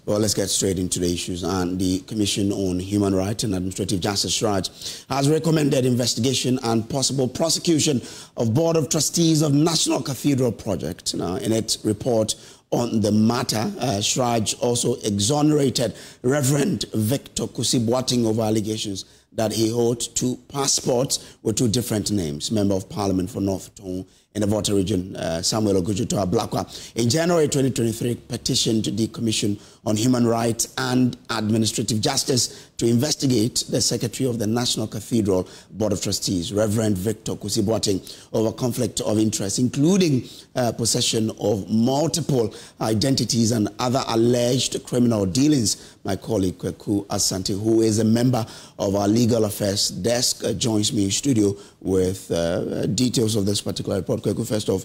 Well, let's get straight into the issues. And the Commission on Human Rights and Administrative Justice, CHRAJ, has recommended investigation and possible prosecution of Board of Trustees of National Cathedral Project. Now, in its report on the matter, CHRAJ also exonerated Reverend Victor Kusibwating over allegations that he held 2 passports with 2 different names. Member of Parliament for North Tongue in the Volta region, Samuel Ogujuto Ablakwa, in January 2023, petitioned the Commission on Human Rights and Administrative Justice to investigate the Secretary of the National Cathedral Board of Trustees, Reverend Victor Kusibwating, over conflict of interest, including possession of multiple identities and other alleged criminal dealings. My colleague Kweku Asante, who is a member of our legal affairs desk, joins me in studio with details of this particular report. Kweku, first off,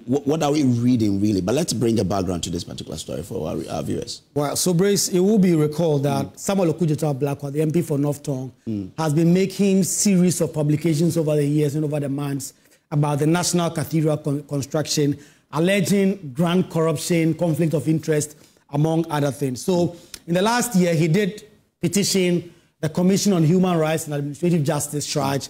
what are we reading really? But let's bring a background to this particular story for our viewers. Well, so Brace, it will be recalled that Samuel Ogujuto Ablakwa, the MP for North Tongue, has been making series of publications over the years and over the months about the National Cathedral construction, alleging grand corruption, conflict of interest, among other things. So in the last year, he did petition the Commission on Human Rights and Administrative Justice, CHRAJ,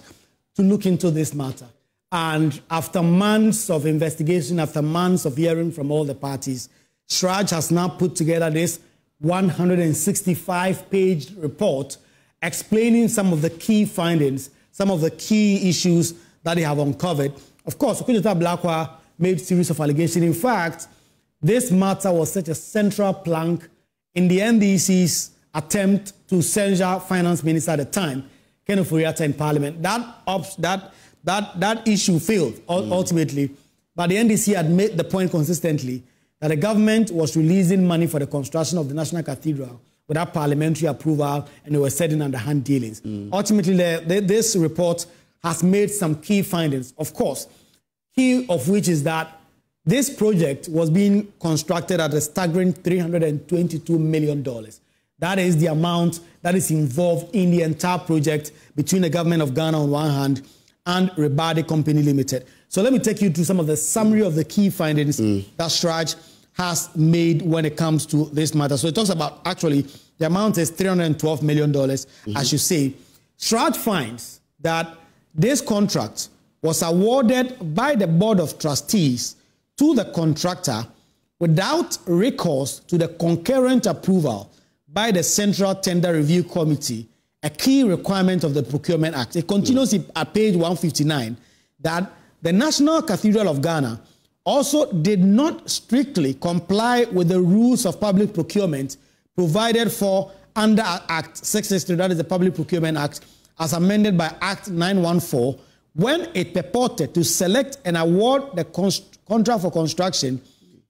to look into this matter. And after months of investigation, after months of hearing from all the parties, CHRAJ has now put together this 165-page report explaining some of the key findings, some of the key issues that they have uncovered. Of course, Ogujuto Ablakwa made a series of allegations. In fact, this matter was such a central plank in the NDC's attempt to censure Finance Minister at the time, Ken Ofori-Atta, in Parliament. That issue failed ultimately, but the NDC had made the point consistently that the government was releasing money for the construction of the National Cathedral without parliamentary approval, and they were setting underhand dealings. Ultimately, this report has made some key findings, of course, key of which is that this project was being constructed at a staggering $322 million. That is the amount that is involved in the entire project between the government of Ghana on one hand and Rebade Company Limited. So let me take you through some of the summary of the key findings that CHRAJ has made when it comes to this matter. So it talks about, actually, the amount is $312 million, as you say. CHRAJ finds that this contract was awarded by the Board of Trustees to the contractor without recourse to the concurrent approval by the Central Tender Review Committee, a key requirement of the Procurement Act. It continues at page 159 that the National Cathedral of Ghana also did not strictly comply with the rules of public procurement provided for under Act 663, that is the Public Procurement Act, as amended by Act 914, when it purported to select and award the contract for construction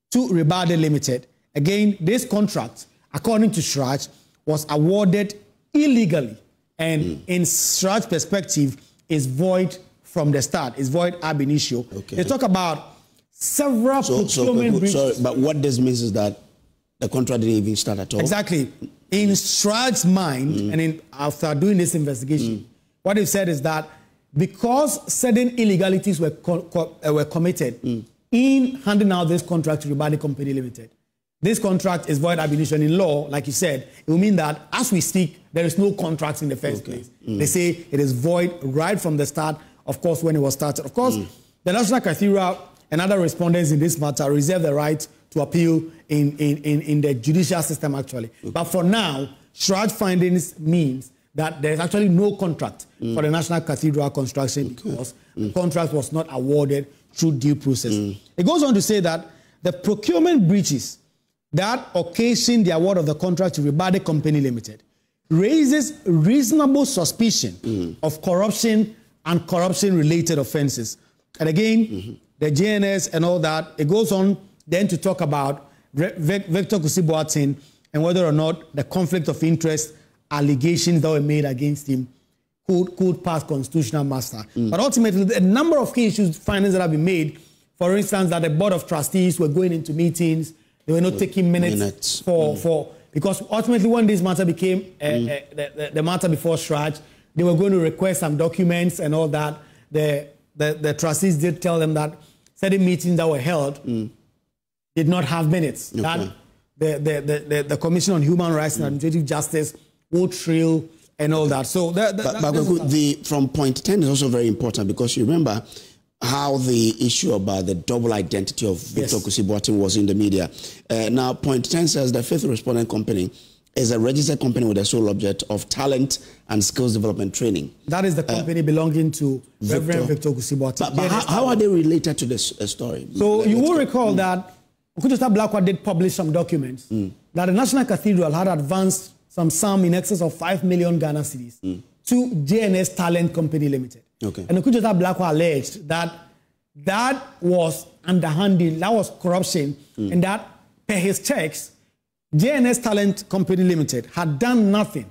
to Rebade Limited. Again, this contract, according to CHRAJ, was awarded illegally, and in CHRAJ's perspective, is void from the start. It's void ab initio. Okay. They talk about several procurement breaches. Sorry, but what this means is that the contract didn't even start at all? Exactly. In CHRAJ's mind, and after doing this investigation, what they've said is that because certain illegalities were committed in handing out this contract to Rebade Company Limited, this contract is void ab initio. In law, like you said, it will mean that as we speak, there is no contract in the first place. They say it is void right from the start, of course, when it was started. Of course, the National Cathedral and other respondents in this matter reserve the right to appeal in the judicial system, actually. But for now, CHRAJ findings means that there's actually no contract for the National Cathedral construction because the contract was not awarded through due process. It goes on to say that the procurement breaches that occasioned the award of the contract to Rebade Company Limited raises reasonable suspicion of corruption and corruption-related offenses. And again, the JNS and all that, it goes on then to talk about Victor Kusibwating and whether or not the conflict of interest allegations that were made against him could pass constitutional muster. But ultimately, a number of key issues, findings that have been made, for instance, that the Board of Trustees were going into meetings, they were not taking minutes for because ultimately when this matter became the matter before CHRAJ, they were going to request some documents and all that. The trustees did tell them that certain meetings that were held did not have minutes. That the Commission on Human Rights and Administrative Justice, CHRAJ, and all that. So from point 10 is also very important, because you remember how the issue about the double identity of Victor Kusi-Boateng was in the media. Now, point 10 says the fifth respondent company is a registered company with the sole object of talent and skills development training. That is the company belonging to Reverend Victor Kusi-Boateng. But how are they related to this story? So you will recall that Okudjota Blackwell did publish some documents that the National Cathedral had advanced some sum in excess of 5 million Ghana cedis to JNS Talent Company Limited. Okay. And Okudjota Blackwell alleged that that was underhanded, that was corruption, and that per his checks, JNS Talent Company Limited had done nothing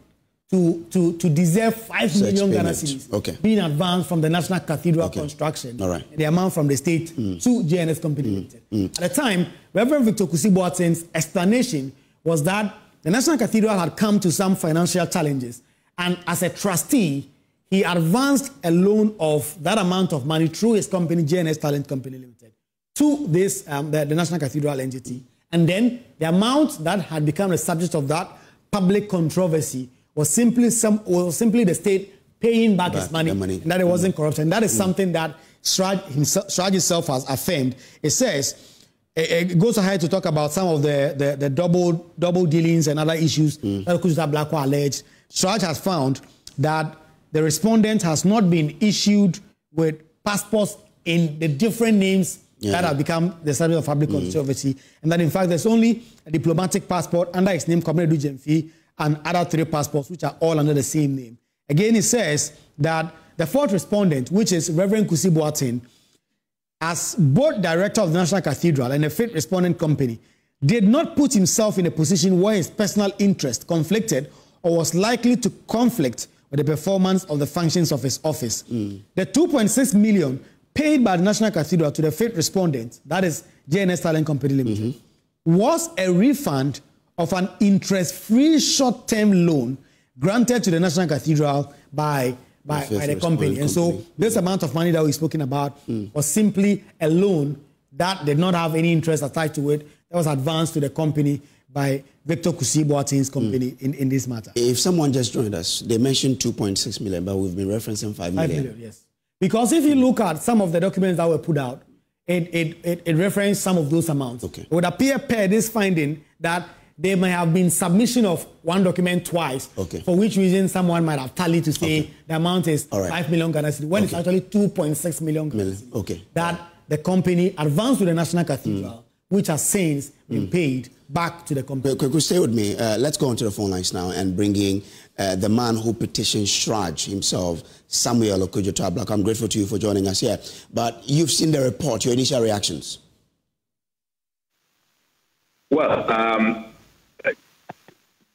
to deserve 5 million Ghana cedis being advanced from the National Cathedral construction, the amount from the state to JNS Company Limited. At the time, Reverend Victor Kusi-Boateng's explanation was that the National Cathedral had come to some financial challenges, and as a trustee, he advanced a loan of that amount of money through his company, JNS Talent Company Limited, to this the National Cathedral entity. And then the amount that had become the subject of that public controversy was simply the state paying back his money, and that it wasn't corruption. And that is something that CHRAJ itself has affirmed. It says, it goes ahead to talk about some of the double dealings and other issues that Okudjota Blackwell alleged. CHRAJ has found that the respondent has not been issued with passports in the different names that have become the subject of public controversy, and that in fact there's only a diplomatic passport under his name, Comrade Dujemfi, and other 3 passports which are all under the same name. Again, it says that the fourth respondent, which is Reverend Kusi-Boateng, as both director of the National Cathedral and the fifth respondent company, did not put himself in a position where his personal interest conflicted or was likely to conflict with the performance of the functions of his office. The 2.6 million paid by the National Cathedral to the fifth respondent, that is JNS Talent Company Limited, was a refund of an interest-free short-term loan granted to the National Cathedral by the company. And so this amount of money that we've spoken about was simply a loan that did not have any interest attached to it, that was advanced to the company by Victor Kusi-Boateng's company in this matter. If someone just joined us, they mentioned 2.6 million, but we've been referencing 5 million. 5 million, yes. Because if you look at some of the documents that were put out, it referenced some of those amounts. It would appear per this finding that there may have been submission of one document twice, for which reason someone might have tallied to say the amount is 5 million Ghana cedis, when it's actually 2.6 million Ghana cedis. That the company advanced to the National Cathedral, which has since been paid back to the company. Could stay with me? Let's go onto the phone lines now and bring in the man who petitioned CHRAJ himself, Samuel Okudjota Blackwell. I'm grateful to you for joining us here. But you've seen the report, your initial reactions? Well,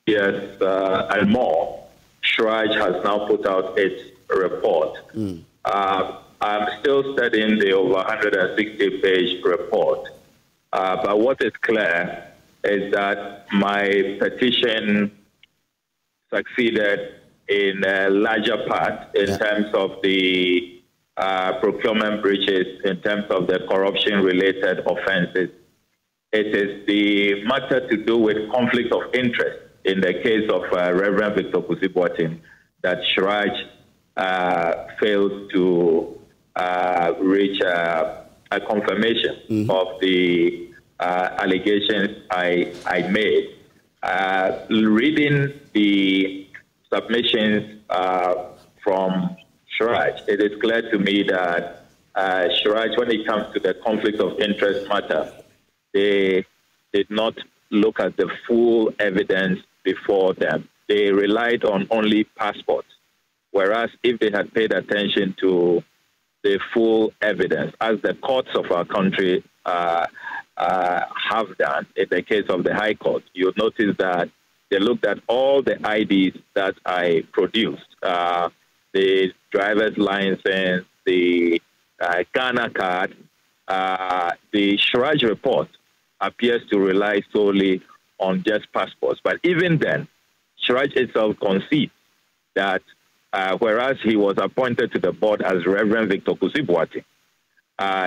yes, and more. CHRAJ has now put out its report. I'm still studying the over 160-page report. But what is clear is that my petition succeeded in a larger part in terms of the procurement breaches, in terms of the corruption-related offenses. It is the matter to do with conflict of interest in the case of Reverend Victor Kusi-Boateng that CHRAJ failed to reach a confirmation of the allegations I made. Reading the submissions from CHRAJ, it is clear to me that CHRAJ, when it comes to the conflict of interest matter, they did not look at the full evidence before them. They relied on only passports, whereas if they had paid attention to the full evidence, as the courts of our country have done in the case of the High Court, you'll notice that they looked at all the IDs that I produced, the driver's license, the Ghana card. The CHRAJ report appears to rely solely on just passports. But even then, CHRAJ itself concedes that whereas he was appointed to the board as Reverend Victor Kusi-Boateng,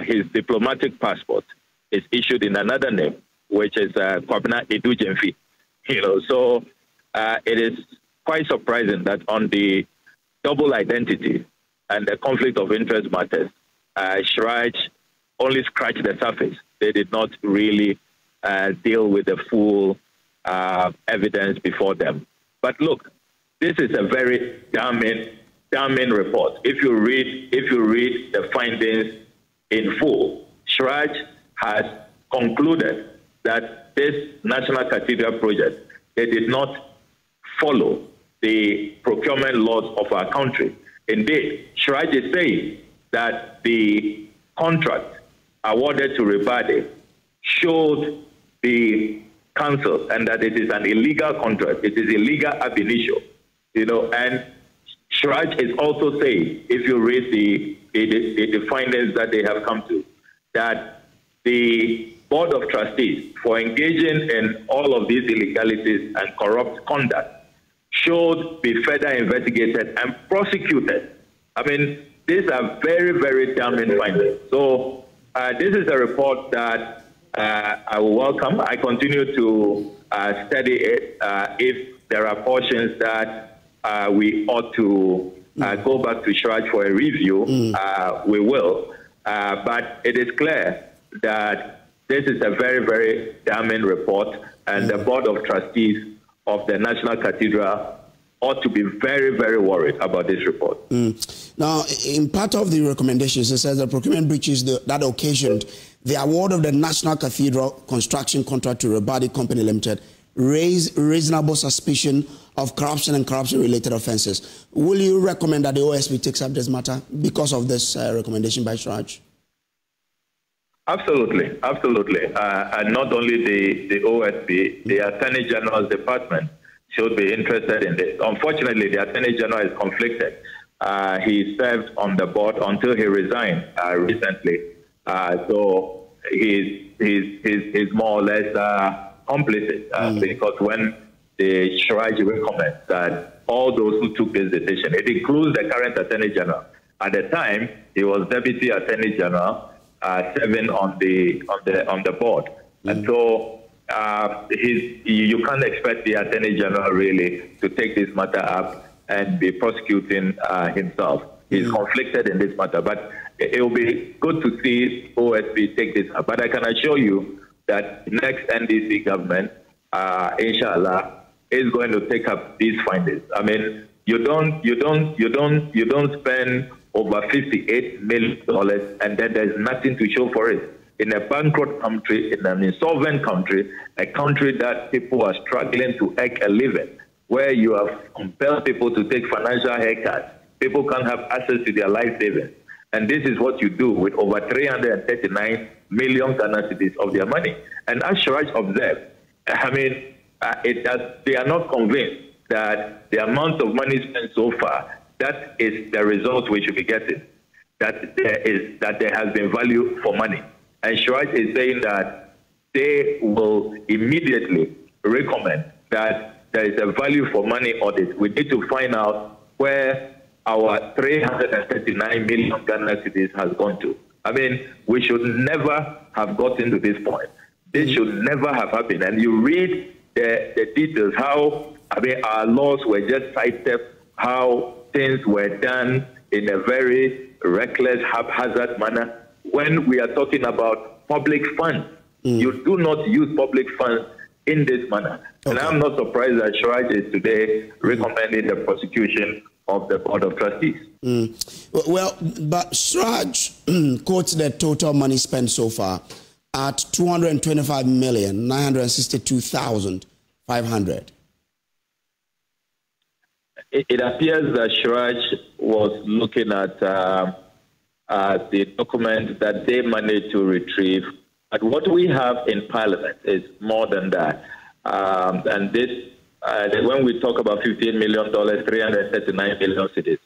his diplomatic passport is issued in another name, which is Kwabena Edujemfi. So it is quite surprising that on the double identity and the conflict of interest matters, CHRAJ only scratched the surface. They did not really deal with the full evidence before them. But look, this is a very damning report. If you read the findings in full, CHRAJ has concluded that this National Cathedral project, they did not follow the procurement laws of our country. Indeed, CHRAJ is saying that the contract awarded to Rebade showed the council and that it is an illegal contract. It is illegal ab initio, and CHRAJ is also saying, if you read the findings that they have come to, that the Board of Trustees, for engaging in all of these illegalities and corrupt conduct, should be further investigated and prosecuted. I mean, these are very, very damning findings. So this is a report that I will welcome. I continue to study it. If there are portions that we ought to go back to CHRAJ for a review, we will. But it is clear that this is a very, very damning report, and the Board of Trustees of the National Cathedral ought to be very, very worried about this report. Now, in part of the recommendations, it says the procurement breaches that occasioned the award of the National Cathedral construction contract to Rebade Company Limited raise reasonable suspicion of corruption and corruption-related offences. Will you recommend that the OSP takes up this matter because of this recommendation by CHRAJ? Absolutely, absolutely. And not only the OSP, the Attorney General's Department should be interested in this. Unfortunately, the Attorney General is conflicted. He served on the board until he resigned recently. So he's more or less complicit because when the CHRAJ recommends that all those who took this decision, it includes the current Attorney General. At the time, he was Deputy Attorney General, serving on the board, and so you can't expect the Attorney General really to take this matter up and be prosecuting himself. He's conflicted in this matter, but it will be good to see OSP take this up. But I can assure you that next NDC government, inshallah, is going to take up these findings. I mean, you don't spend over $58 million, and then there's nothing to show for it. In a bankrupt country, in an insolvent country, a country that people are struggling to make a living, where you have compelled people to take financial haircuts, people can't have access to their life savings. And this is what you do with over 339 million Ghana cedis of their money. And as CHRAJ observed, I mean, they are not convinced that the amount of money spent so far, that is the result we should be getting, that there has been value for money. And CHRAJ is saying that they will immediately recommend that there is a value for money audit. We need to find out where our 339 million Ghana cedis has gone to. I mean, we should never have gotten to this point. This should never have happened. And you read the details, how, I mean, our laws were just cited, how things were done in a very reckless, haphazard manner. When we are talking about public funds, you do not use public funds in this manner. Okay. And I'm not surprised that CHRAJ is today recommending the prosecution of the Board of Trustees. Well, but CHRAJ quotes the total money spent so far at 225,962,500. It appears that CHRAJ was looking at the document that they managed to retrieve. But what we have in Parliament is more than that. And this, when we talk about $15 million, 339 million cedis,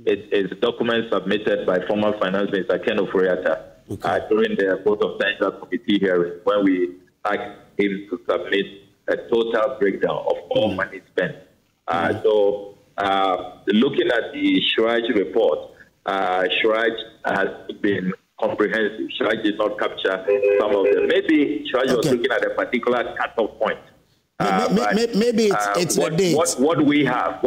it is a document submitted by former Finance Minister Ken Ofori-Atta during the Board of Central Committee hearing, when we asked him to submit a total breakdown of all money spent. So looking at the CHRAJ report, CHRAJ has been comprehensive. CHRAJ did not capture some of them. Maybe CHRAJ was looking at a particular cutoff point. Maybe it's the date. What we have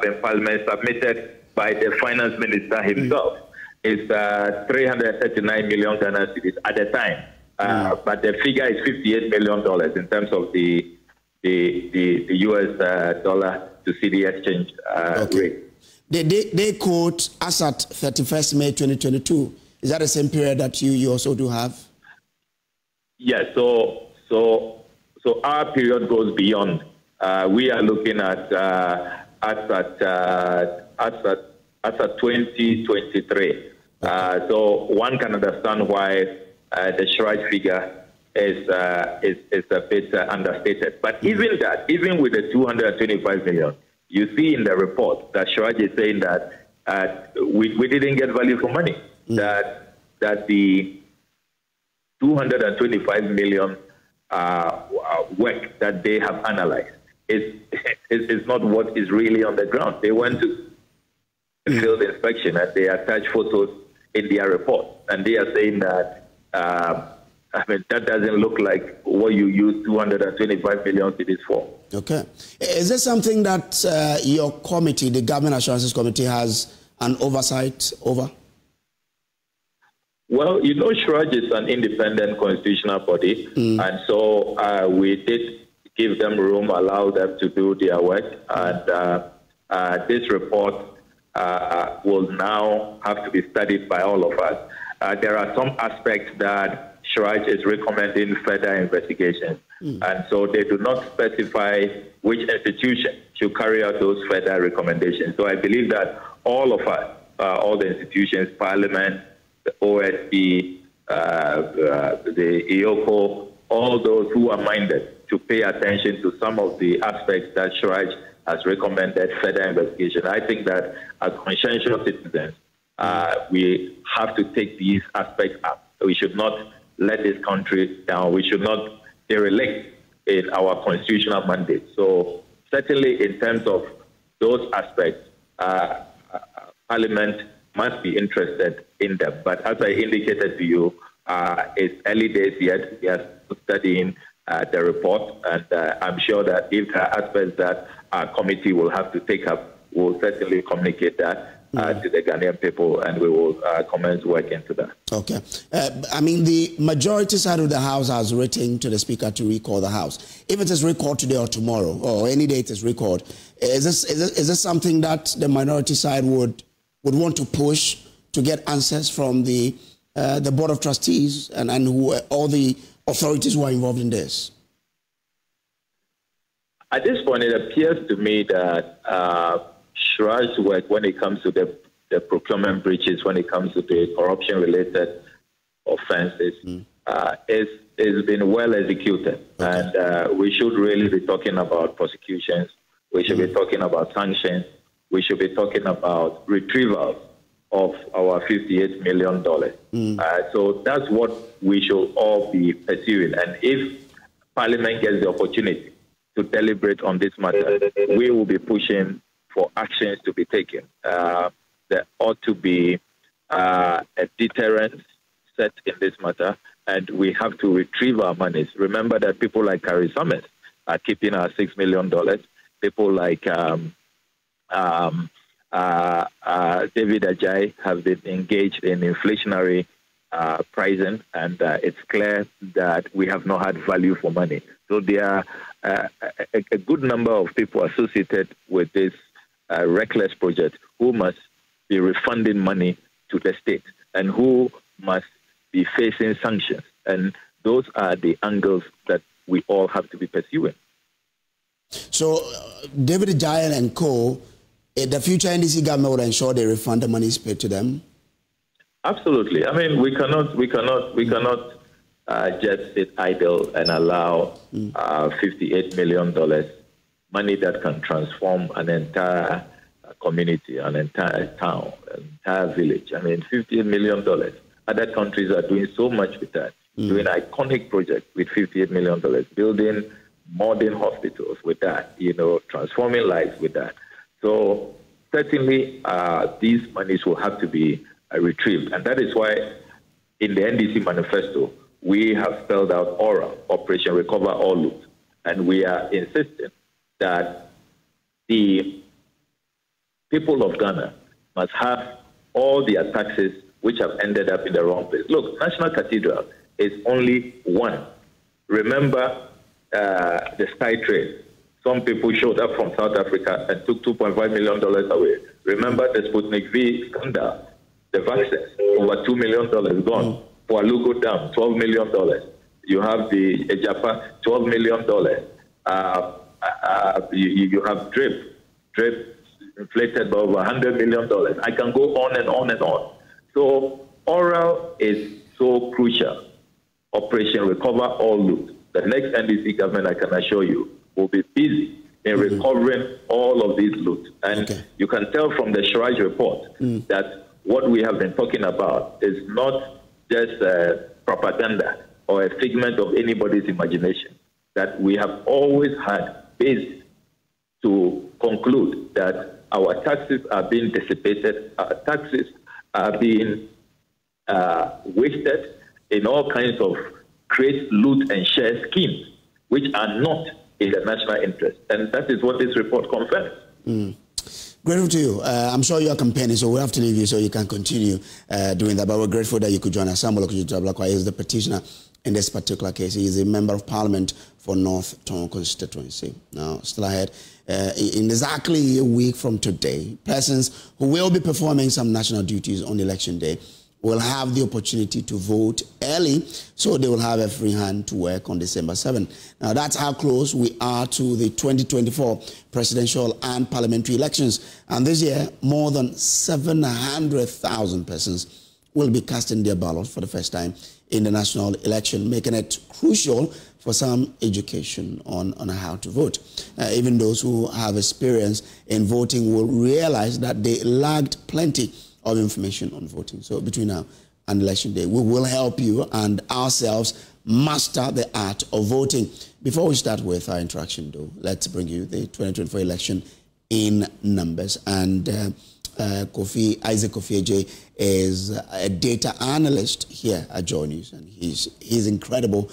in Parliament submitted by the Finance Minister himself is 339 million Ghana cedis at the time. But the figure is $58 million in terms of the US dollar to CD exchange rate. They quote us at 31st May 2022. Is that the same period that you also do have? Yes. So our period goes beyond. We are looking at 2023. So one can understand why the CHRAJ figure is a bit understated. But even with the 225 million, you see in the report that CHRAJ is saying that we didn't get value for money. That the 225 million work that they have analyzed is not what is really on the ground. They went to field inspection and they attach photos in their report, and they are saying that that doesn't look like what you use 225 million cedis for. Okay. Is this something that your committee, the Government Assurances Committee, has an oversight over? Well, you know, CHRAJ is an independent constitutional body, and so we did give them room, allow them to do their work, and this report will now have to be studied by all of us. There are some aspects that CHRAJ is recommending further investigation, and so they do not specify which institution should carry out those further recommendations. So I believe that all of us, all the institutions, Parliament, the OSP, the EOCO, all those who are minded to pay attention to some of the aspects that CHRAJ has recommended further investigation. I think that as conscientious citizens, we have to take these aspects up. We should not let this country down. We should not derelict in our constitutional mandate. So certainly in terms of those aspects, Parliament must be interested in them. But as I indicated to you, it's early days yet. We are studying the report, and I'm sure that if there are aspects that our committee will have to take up, we'll certainly communicate that to the Ghanaian people, and we will commence work into that. Okay. I mean, the majority side of the House has written to the Speaker to recall the House. If it is recalled today or tomorrow, or any day it is recalled, is this something that the minority side would want to push to get answers from the Board of Trustees and all the authorities who are involved in this? At this point, it appears to me that CHRAJ's work, when it comes to the procurement breaches, when it comes to the corruption-related offenses, is been well executed. Okay. And we should really be talking about prosecutions. We should be talking about sanctions. We should be talking about retrieval of our $58 million. So that's what we should all be pursuing. And if Parliament gets the opportunity to deliberate on this matter, we will be pushing for actions to be taken. There ought to be a deterrent set in this matter, and we have to retrieve our monies. Remember that people like Carrie Summers are keeping our $6 million. People like David Ajayi have been engaged in inflationary pricing, and it's clear that we have not had value for money. So there are a good number of people associated with this reckless project who must be refunding money to the state and who must be facing sanctions. And those are the angles that we all have to be pursuing. So David Ajayi and co., the future NDC government will ensure they refund the money paid to them? Absolutely. I mean, we cannot just sit idle and allow $58 million, money that can transform an entire community, an entire town, an entire village. I mean, $58 million. Other countries are doing so much with that, doing iconic projects with $58 million, building modern hospitals with that, transforming lives with that. So certainly these monies will have to be retrieved. And that is why in the NDC manifesto, we have spelled out ORA, Operation Recover All Loot, and we are insisting that the people of Ghana must have all their taxes which have ended up in the wrong place. Look, National Cathedral is only one. Remember the Sky Trade. Some people showed up from South Africa and took $2.5 million away. Remember the Sputnik V scandal, the vaccines, over $2 million gone. Pualugo Dam, $12 million. You have the Japan, $12 million. You have drip inflated by over $100 million. I can go on and on and on. So oral is so crucial. Operation Recover All Loot. The next NDC government, I can assure you, will be busy in recovering all of these loot. And you can tell from the CHRAJ report that what we have been talking about is not just propaganda or a figment of anybody's imagination, that we have always had basis to conclude that our taxes are being dissipated, our taxes are being wasted in all kinds of create, loot, and share schemes, which are not in the national interest. And that is what this report confirms. Grateful to you. I'm sure you are campaigning, so we'll have to leave you so you can continue doing that. But we're grateful that you could join us. Samuel Okujitabla is the petitioner in this particular case. He is a member of parliament for North Tongue constituency. Now, still ahead, in exactly a week from today, persons who will be performing some national duties on election day will have the opportunity to vote early, so they will have a free hand to work on December 7. Now, that's how close we are to the 2024 presidential and parliamentary elections. And this year, more than 700,000 persons will be casting their ballots for the first time in the national election, making it crucial for some education on how to vote. Even those who have experience in voting will realize that they lacked plenty of information on voting. So between now and election day, we will help you and ourselves master the art of voting. Before we start with our interaction, though, let's bring you the 2024 election in numbers. And Isaac Kofi is a data analyst here at Joy News, and he's incredible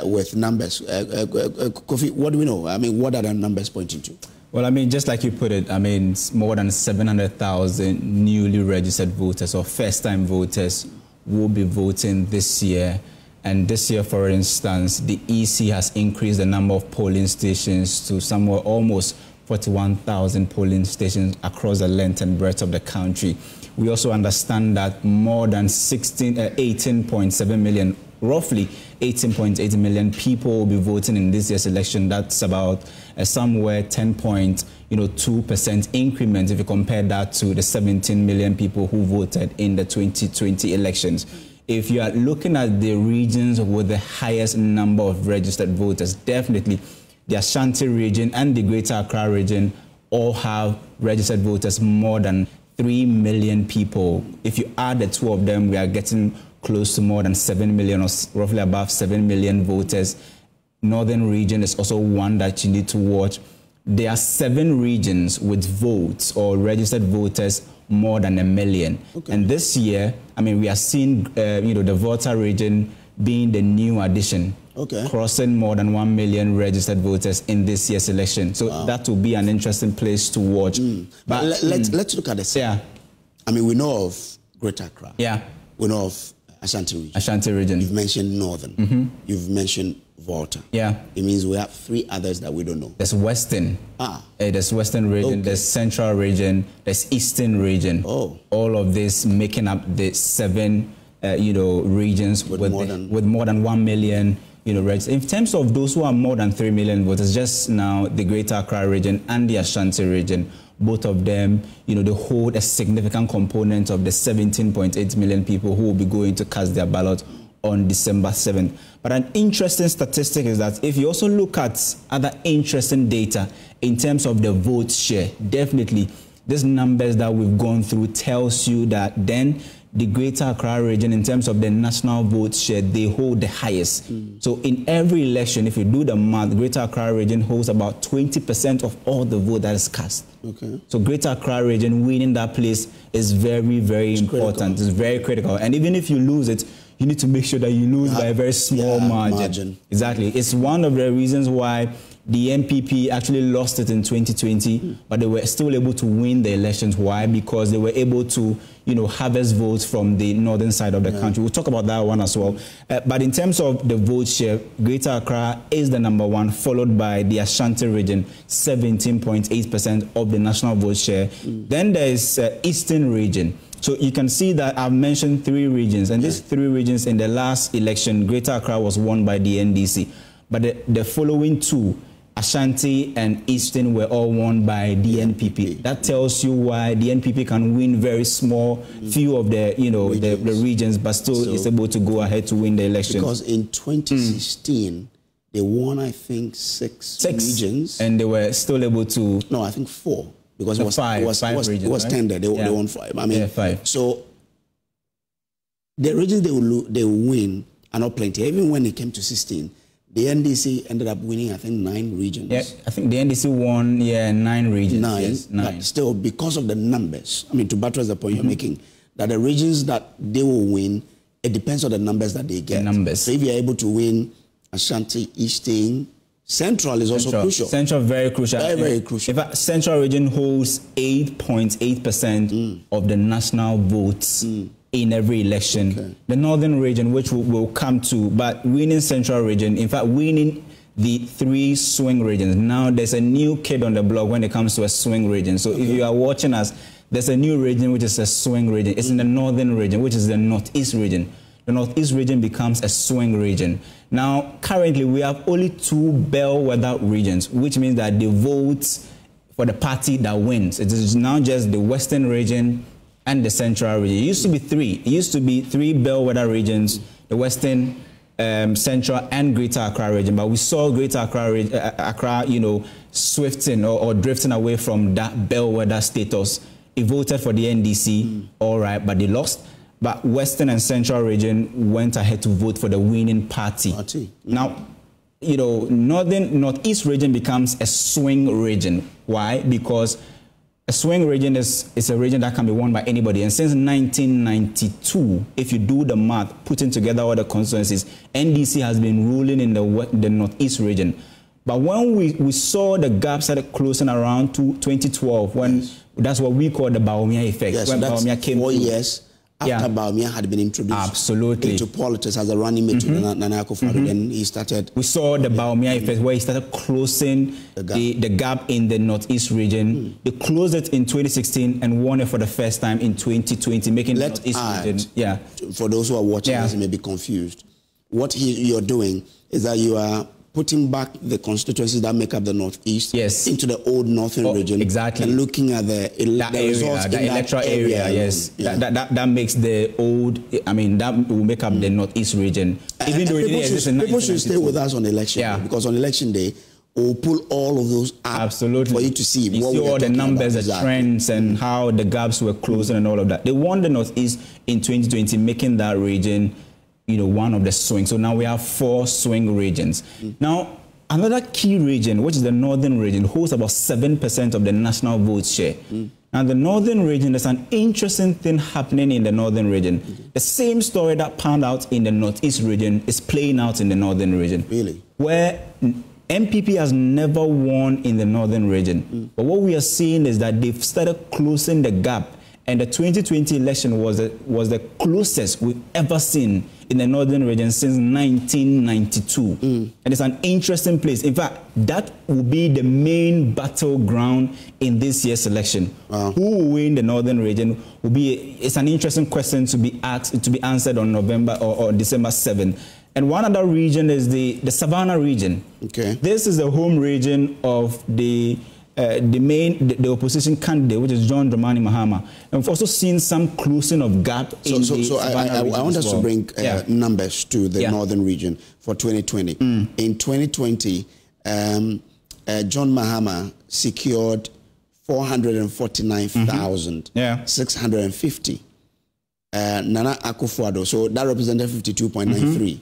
with numbers. Kofi, what do we know? I mean, what are the numbers pointing to? Well, I mean, just like you put it, I mean, more than 700,000 newly registered voters or first-time voters will be voting this year. And this year, for instance, the EC has increased the number of polling stations to somewhere almost 41,000 polling stations across the length and breadth of the country. We also understand that more than 18.7 million, roughly 18.8 million people will be voting in this year's election. That's about somewhere 10.2% increment if you compare that to the 17 million people who voted in the 2020 elections. If you are looking at the regions with the highest number of registered voters, definitely the Ashanti region and the Greater Accra region all have registered voters more than 3 million people. If you add the two of them, we are getting close to more than 7 million, or roughly above 7 million voters. Northern region is also one that you need to watch. There are 7 regions with votes or registered voters more than 1 million. And this year, I mean, we are seeing, the Volta region being the new addition, crossing more than 1 million registered voters in this year's election. So that will be an interesting place to watch. But let's look at this. Yeah. I mean, we know of Greater Accra. Yeah. We know of Ashanti region. Ashanti region. You've mentioned Northern. You've mentioned Volta. Yeah. It means we have 3 others that we don't know. There's Western. There's Western region, there's Central region, there's Eastern region. All of this making up the 7, regions with more than 1 million, registered. In terms of those who are more than 3 million voters, just now the Greater Accra region and the Ashanti region, both of them, they hold a significant component of the 17.8 million people who will be going to cast their ballot on December 7th. But an interesting statistic is that if you also look at other interesting data in terms of the vote share, definitely these numbers that we've gone through tells you that then the Greater Accra region, in terms of the national vote share, they hold the highest. So in every election, if you do the math, the Greater Accra region holds about 20% of all the vote that is cast. So Greater Accra region winning that place is very, very important. Critical. It's very critical. And even if you lose it, you need to make sure that you lose by a very small margin. Exactly. It's one of the reasons why the NPP actually lost it in 2020, but they were still able to win the elections. Why? Because they were able to, harvest votes from the northern side of the country. We'll talk about that one as well. But in terms of the vote share, Greater Accra is the #1, followed by the Ashanti region, 17.8% of the national vote share. Then there is Eastern region. So you can see that I've mentioned 3 regions, and these 3 regions in the last election, Greater Accra was won by the NDC. But the following 2, Ashanti and Eastern, were all won by the NPP. That tells you why the NPP can win very small, few of the, the regions, but still is able to go ahead to win the election. Because in 2016, they won, I think, 6 regions. And they were still able to... No, I think 4. Because it was 5 regions, it was right? tender. They won 5. I mean, 5. So the regions they will win are not plenty. Even when it came to 16, the NDC ended up winning, I think, 9 regions. Yeah, I think the NDC won, 9 regions. 9, yes, 9. But still, because of the numbers, I mean, to buttress the point you're making, that the regions that they will win, it depends on the numbers that they get. So if you're able to win Ashanti, Eastern, Central is also crucial. Central, very crucial. Very, very crucial. In fact, Central region holds 8.8% of the national votes in every election. Okay. The Northern region, which we'll come to, but winning Central region, in fact, winning the 3 swing regions. Now there's a new kid on the block when it comes to a swing region. So if you are watching us, there's a new region which is a swing region. It's in the Northern region, which is the Northeast region. The Northeast region becomes a swing region. Now, currently, we have only 2 bellwether regions, which means that the votes for the party that wins. It is now just the Western region and the Central region. It used to be 3. It used to be 3 bellwether regions, the Western, Central, and Greater Accra region. But we saw Greater Accra, swifting or drifting away from that bellwether status. It voted for the NDC, all right, but they lost. But Western and Central region went ahead to vote for the winning party. Now, Northeast region becomes a swing region. Why? Because a swing region is a region that can be won by anybody. And since 1992, if you do the math, putting together all the constituencies, NDC has been ruling in the Northeast region. But when we saw the gap started closing around 2012, when that's what we call the Bawumia effect. Yes, when so Bawumia came 4 years after Bawumia had been introduced into politics as a running mate to Nana Akufo-Addo, then he started... We saw the Bawumia effect where he started closing the gap in the Northeast region. They closed it in 2016 and won it for the first time in 2020, making the Northeast region... For those who are watching this and may be confused, what you're doing is that you are putting back the constituencies that make up the Northeast into the old Northern region. Exactly. And looking at the results the electoral area, yes. That makes the old, that will make up the Northeast region. Even though people should stay with us on election day, because on election day, we'll pull all of those up for you to see. You see all the numbers, the trends, and how the gaps were closing and all of that. They won the Northeast in 2020, making that region one of the swings. So now we have 4 swing regions. Now, another key region, which is the Northern region, holds about 7% of the national vote share. Now, the Northern region, there's an interesting thing happening in the Northern region. The same story that panned out in the Northeast region is playing out in the Northern region. Really? Where MPP has never won in the Northern region. But what we are seeing is that they've started closing the gap. And the 2020 election was the closest we've ever seen in the Northern region since 1992. And it's an interesting place. In fact, that will be the main battleground in this year's election. Who will win the Northern region will be, it's an interesting question to be asked, to be answered on November or December 7th. And one other region is the Savannah region. Okay. This is the home region of the opposition candidate, which is John Dramani Mahama. And we've also seen some closing of gap in the Savannah region. I want us to bring numbers to the Northern region for 2020. In 2020, John Mahama secured 449,650. Nana Akufo-Addo, so that represented 52.93.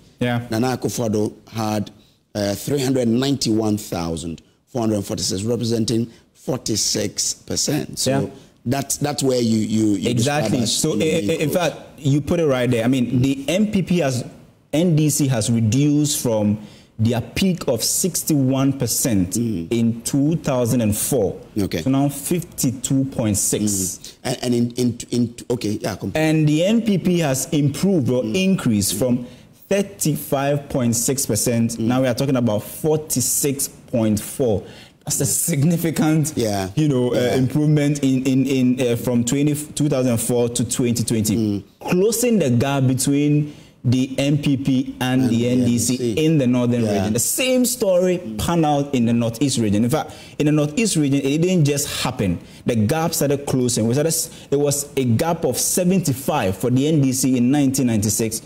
Nana Akufo-Addo had 391,446, representing 46%. So That's where you exactly. So in fact, you put it right there. I mean, the NDC has reduced from their peak of 61% in 2004 to now 52.6. And the NPP has improved or increased from 35.6%. Now we are talking about 46.4. That's a significant, improvement in from 2004 to 2020, closing the gap between the MPP and the NDC in the northern region. The same story panned out in the northeast region. In fact, in the northeast region, it didn't just happen. The gap started closing. It was a gap of 75 for the NDC in 1996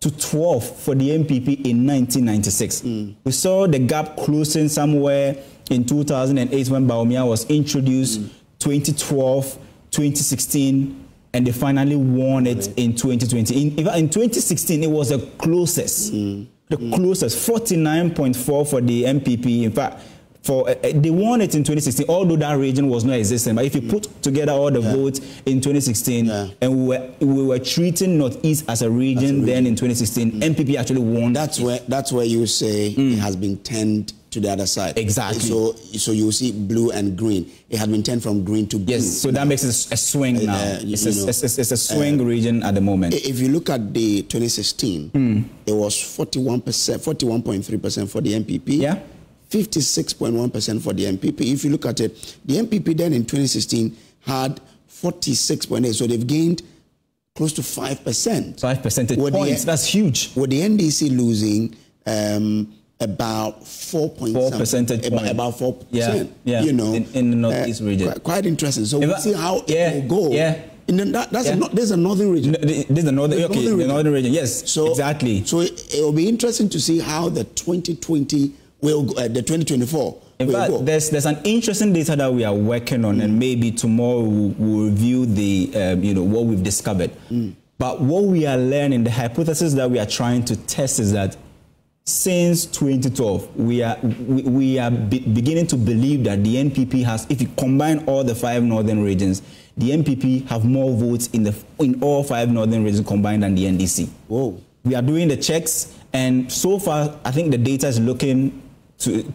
to 12 for the MPP in 1996. We saw the gap closing somewhere in 2008 when Baumia was introduced, 2012, 2016, and they finally won it in 2020. In 2016, it was the closest. The closest, 49.4 for the MPP. In fact, they won it in 2016, although that region was not existing. But if you put together all the votes in 2016, and we were treating Northeast as a region then in 2016, MPP actually won. That's where you say it has been turned to the other side. Exactly. So you see blue and green. It had been turned from green to blue. Yes, so that makes it a swing now. It's a swing region at the moment. If you look at the 2016, it was 41.3% for the MPP. Yeah. 56.1% for the MPP. If you look at it, the MPP then in 2016 had 46.8%. So they've gained close to 5%. 5 percentage points. That's huge. With the NDC losing about 4 percentage points. About 4%. Yeah. You know, in the northeast region. Quite interesting. So we'll see how it will go. Yeah. There's a northern region. There's a northern, the northern region. Yes, so, exactly. So it will be interesting to see how the 2020 will go, the 2024 in fact, there's an interesting data that we are working on, and maybe tomorrow we'll review the what we've discovered. But what we are learning, the hypothesis that we are trying to test is that since 2012, we are beginning to believe that the NPP has, if you combine all the 5 northern regions, the NPP have more votes in all 5 northern regions combined than the NDC. Whoa. We are doing the checks, and so far, I think the data is looking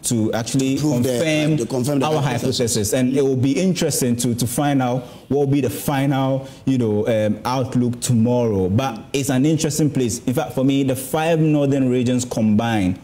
to actually confirm our hypothesis, and it will be interesting to find out what will be the final outlook tomorrow. But it's an interesting place. In fact, for me, the 5 northern regions combined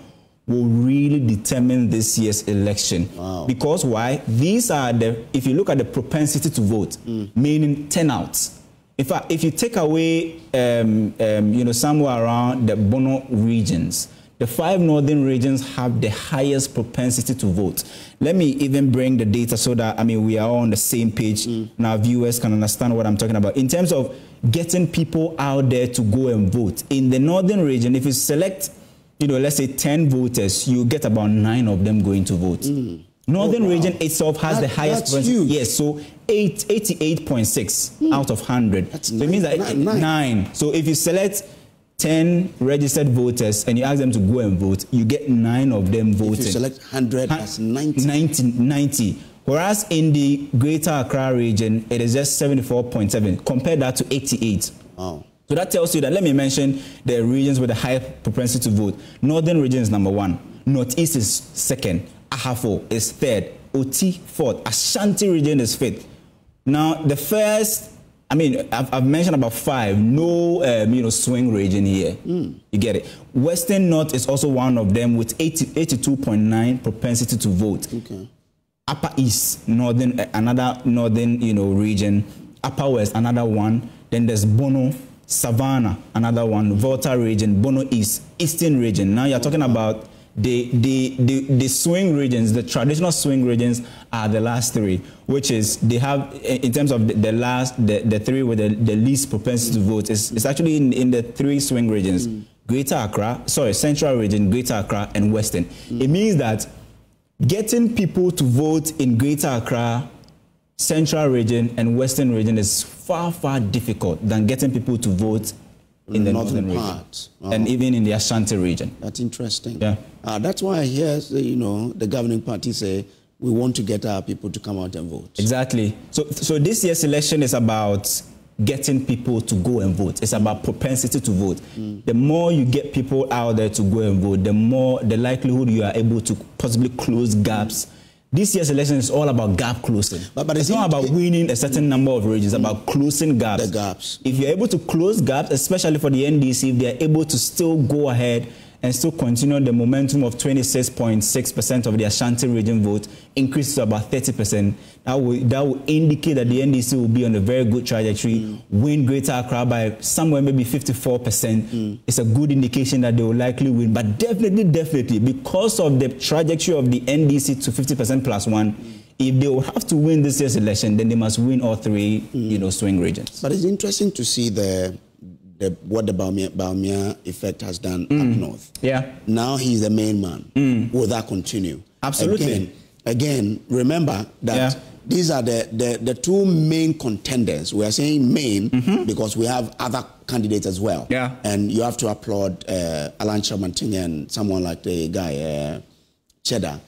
will really determine this year's election. Wow. Because why? These are if you look at the propensity to vote, meaning turnouts. In fact, if you take away somewhere around the Bono regions, the 5 northern regions have the highest propensity to vote. Let me even bring the data so that, we are all on the same page and our viewers can understand what I'm talking about. In terms of getting people out there to go and vote, in the northern region, if you select, let's say 10 voters, you get about 9 of them going to vote. Northern region itself has the highest propensity. Yes, so 88.6 out of 100. So it means that 9. So if you select 10 registered voters and you ask them to go and vote, you get 9 of them voting. If you select 100, that's 90. 90. Whereas in the Greater Accra region, it is just 74.7. Compare that to 88. Wow. So that tells you that, let me mention the regions with the high propensity to vote. Northern region is number 1. Northeast is 2nd. Ahafo is 3rd. Oti 4th. Ashanti region is 5th. Now, the first, I've mentioned about 5. No, swing region here. You get it. Western North is also one of them with 82.9 propensity to vote. Okay. Upper East, another northern, region. Upper West, another one. Then there's Bono, Savannah, another one. Volta region, Bono East, Eastern region. Now you're talking about the swing regions. The traditional swing regions are the last 3, which is they have, in terms of the 3 with the least propensity to vote, it's actually in the 3 swing regions. Central region, Greater Accra, and Western. It means that getting people to vote in Greater Accra, Central region, and Western region is far, far difficult than getting people to vote in the northern region, and even in the Ashanti region. That's interesting. Yeah. That's why I hear, the governing party say we want to get our people to come out and vote. Exactly. So this year's election is about getting people to go and vote. It's about propensity to vote. The more you get people out there to go and vote, the likelihood you are able to possibly close gaps. This year's election is all about gap closing. But it's not about winning a certain number of regions. It's about closing gaps. The gaps. If you're able to close gaps, especially for the NDC, if they're able to still go ahead and still continue the momentum of 26.6% of the Ashanti region vote, increase to about 30%, that will indicate that the NDC will be on a very good trajectory, win Greater Accra by somewhere maybe 54%. It's a good indication that they will likely win. But definitely, because of the trajectory of the NDC to 50% plus one, if they will have to win this year's election, then they must win all three, swing regions. But it's interesting to see what the Bawumia effect has done up north. Yeah. Now he's the main man. Will that continue? Absolutely. Again, remember that these are the two main contenders. We are saying main because we have other candidates as well. Yeah. And you have to applaud Alan Chamanting and someone like the guy Cheddar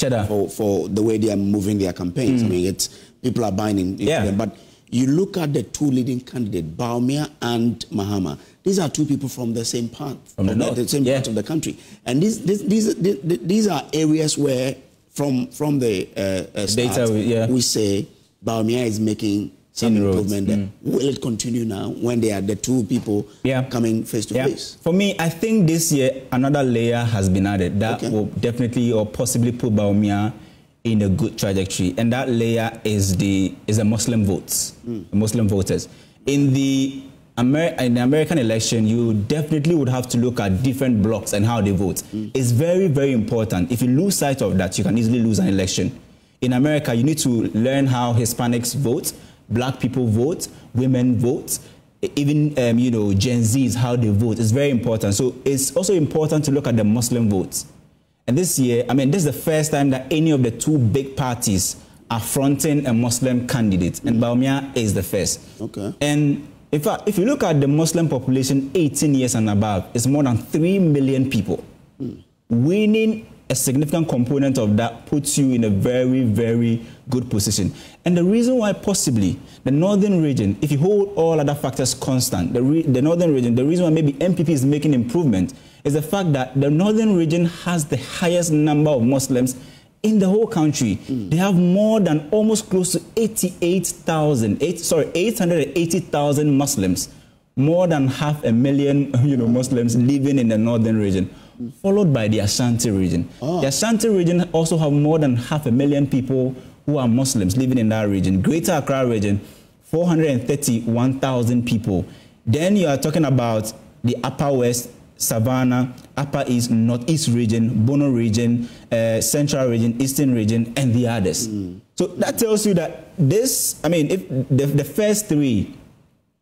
for the way they are moving their campaigns. I mean, people are buying into them. But you look at the two leading candidates, Bawumia and Mahama. These are two people from the same part, from the same part of the country, and these are areas where, from the data, we say Bawumia is making some improvement there. Will it continue now when they are the two people coming face to face? For me, I think this year another layer has been added that will definitely or possibly put Bawumia in a good trajectory, and that layer is the Muslim votes, the Muslim voters. In the American election, you definitely would have to look at different blocks and how they vote. It's very, very important. If you lose sight of that, you can easily lose an election. In America, you need to learn how Hispanics vote, black people vote, women vote, even Gen Zs, how they vote. It's very important. So it's also important to look at the Muslim votes. And this year, I mean, this is the first time that any of the two big parties are fronting a Muslim candidate, and Bawumia is the first. Okay. And in fact, if you look at the Muslim population 18 years and above, it's more than 3 million people. Winning a significant component of that puts you in a very, very good position. And the reason why possibly the northern region, if you hold all other factors constant, the northern region, the reason why maybe MPP is making improvement is the fact that the northern region has the highest number of Muslims in the whole country. They have more than almost close to 880,000 Muslims, more than 500,000 Muslims living in the northern region, followed by the Ashanti region. The Ashanti region also have more than 500,000 people who are Muslims living in that region. Greater Accra region, 431,000 people. Then you are talking about the Upper West, Savannah, Upper East, Northeast region, Bono region, Central region, Eastern region, and the others. So that tells you that this, I mean, if the first three,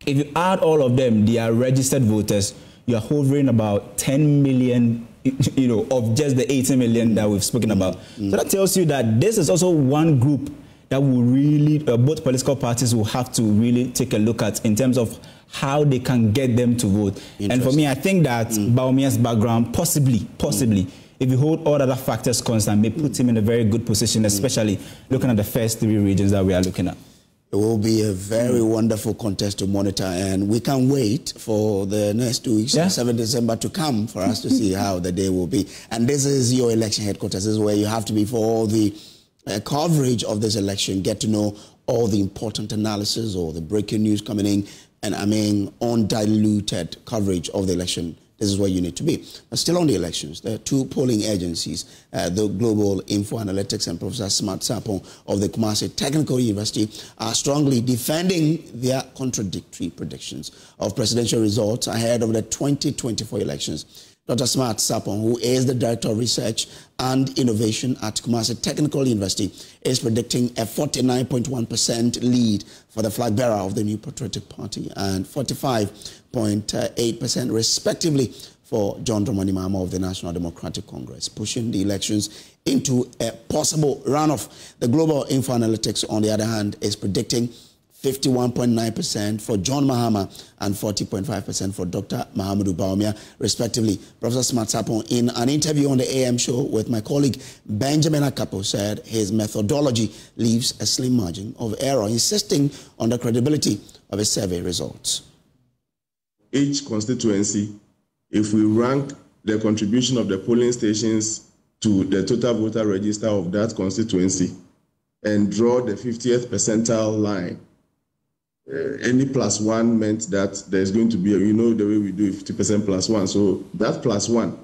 if you add all of them, they are registered voters, you are hovering about 10 million, of just the 80 million that we've spoken about. So that tells you that this is also one group that will really, both political parties will have to really take a look at in terms of how they can get them to vote. And for me, I think that Bawumia's background, possibly, if you hold all other factors constant, may put him in a very good position, especially looking at the first three regions that we are looking at. It will be a very wonderful contest to monitor, and we can't wait for the next 2 weeks, 7th December, to come for us to see how the day will be. And this is your election headquarters. This is where you have to be for all the coverage of this election, get to know all the important analysis or the breaking news coming in, and I mean undiluted coverage of the election. This is where you need to be. But still on the elections, there are two polling agencies, the Global Info Analytics and Professor Smart Sapon of the Kumasi Technical University, are strongly defending their contradictory predictions of presidential results ahead of the 2024 elections. Dr. Smart Sapon, who is the Director of Research and Innovation at Kumasi Technical University, is predicting a 49.1% lead for the flag bearer of the New Patriotic Party and 45.8% respectively for John Dramani Mahama of the National Democratic Congress, pushing the elections into a possible runoff. The Global Info Analytics, on the other hand, is predicting 51.9% for John Mahama, and 40.5% for Dr. Mahamudu Bawumia, respectively. Professor Smart Sapon, in an interview on the AM show with my colleague Benjamin Akapo, said his methodology leaves a slim margin of error, insisting on the credibility of his survey results. Each constituency, if we rank the contribution of the polling stations to the total voter register of that constituency and draw the 50th percentile line, any +1 meant that there's going to be, you know, the way we do 50% +1. So that +1.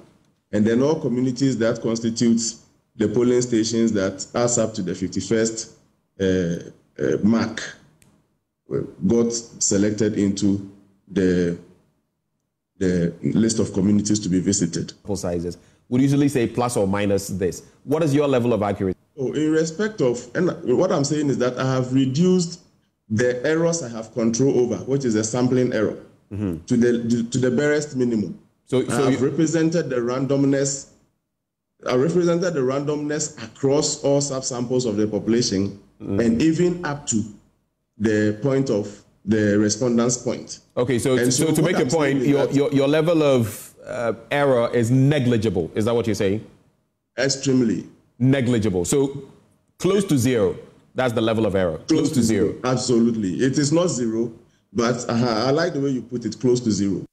And then all communities that constitutes the polling stations that adds up to the 51st mark got selected into the list of communities to be visited. Sizes would usually say plus or minus this. What is your level of accuracy? Oh, in respect of, and what I'm saying is that I have reduced the errors I have control over, which is a sampling error, to the barest minimum. So I have represented the randomness. I represented the randomness across all subsamples of the population, and even up to the point of the respondent's point. Okay, so to make a point, your level of error is negligible. Is that what you're saying? Extremely. Negligible. So close to zero. That's the level of error. Close to zero. Absolutely. It is not zero, but I like the way you put it, close to zero.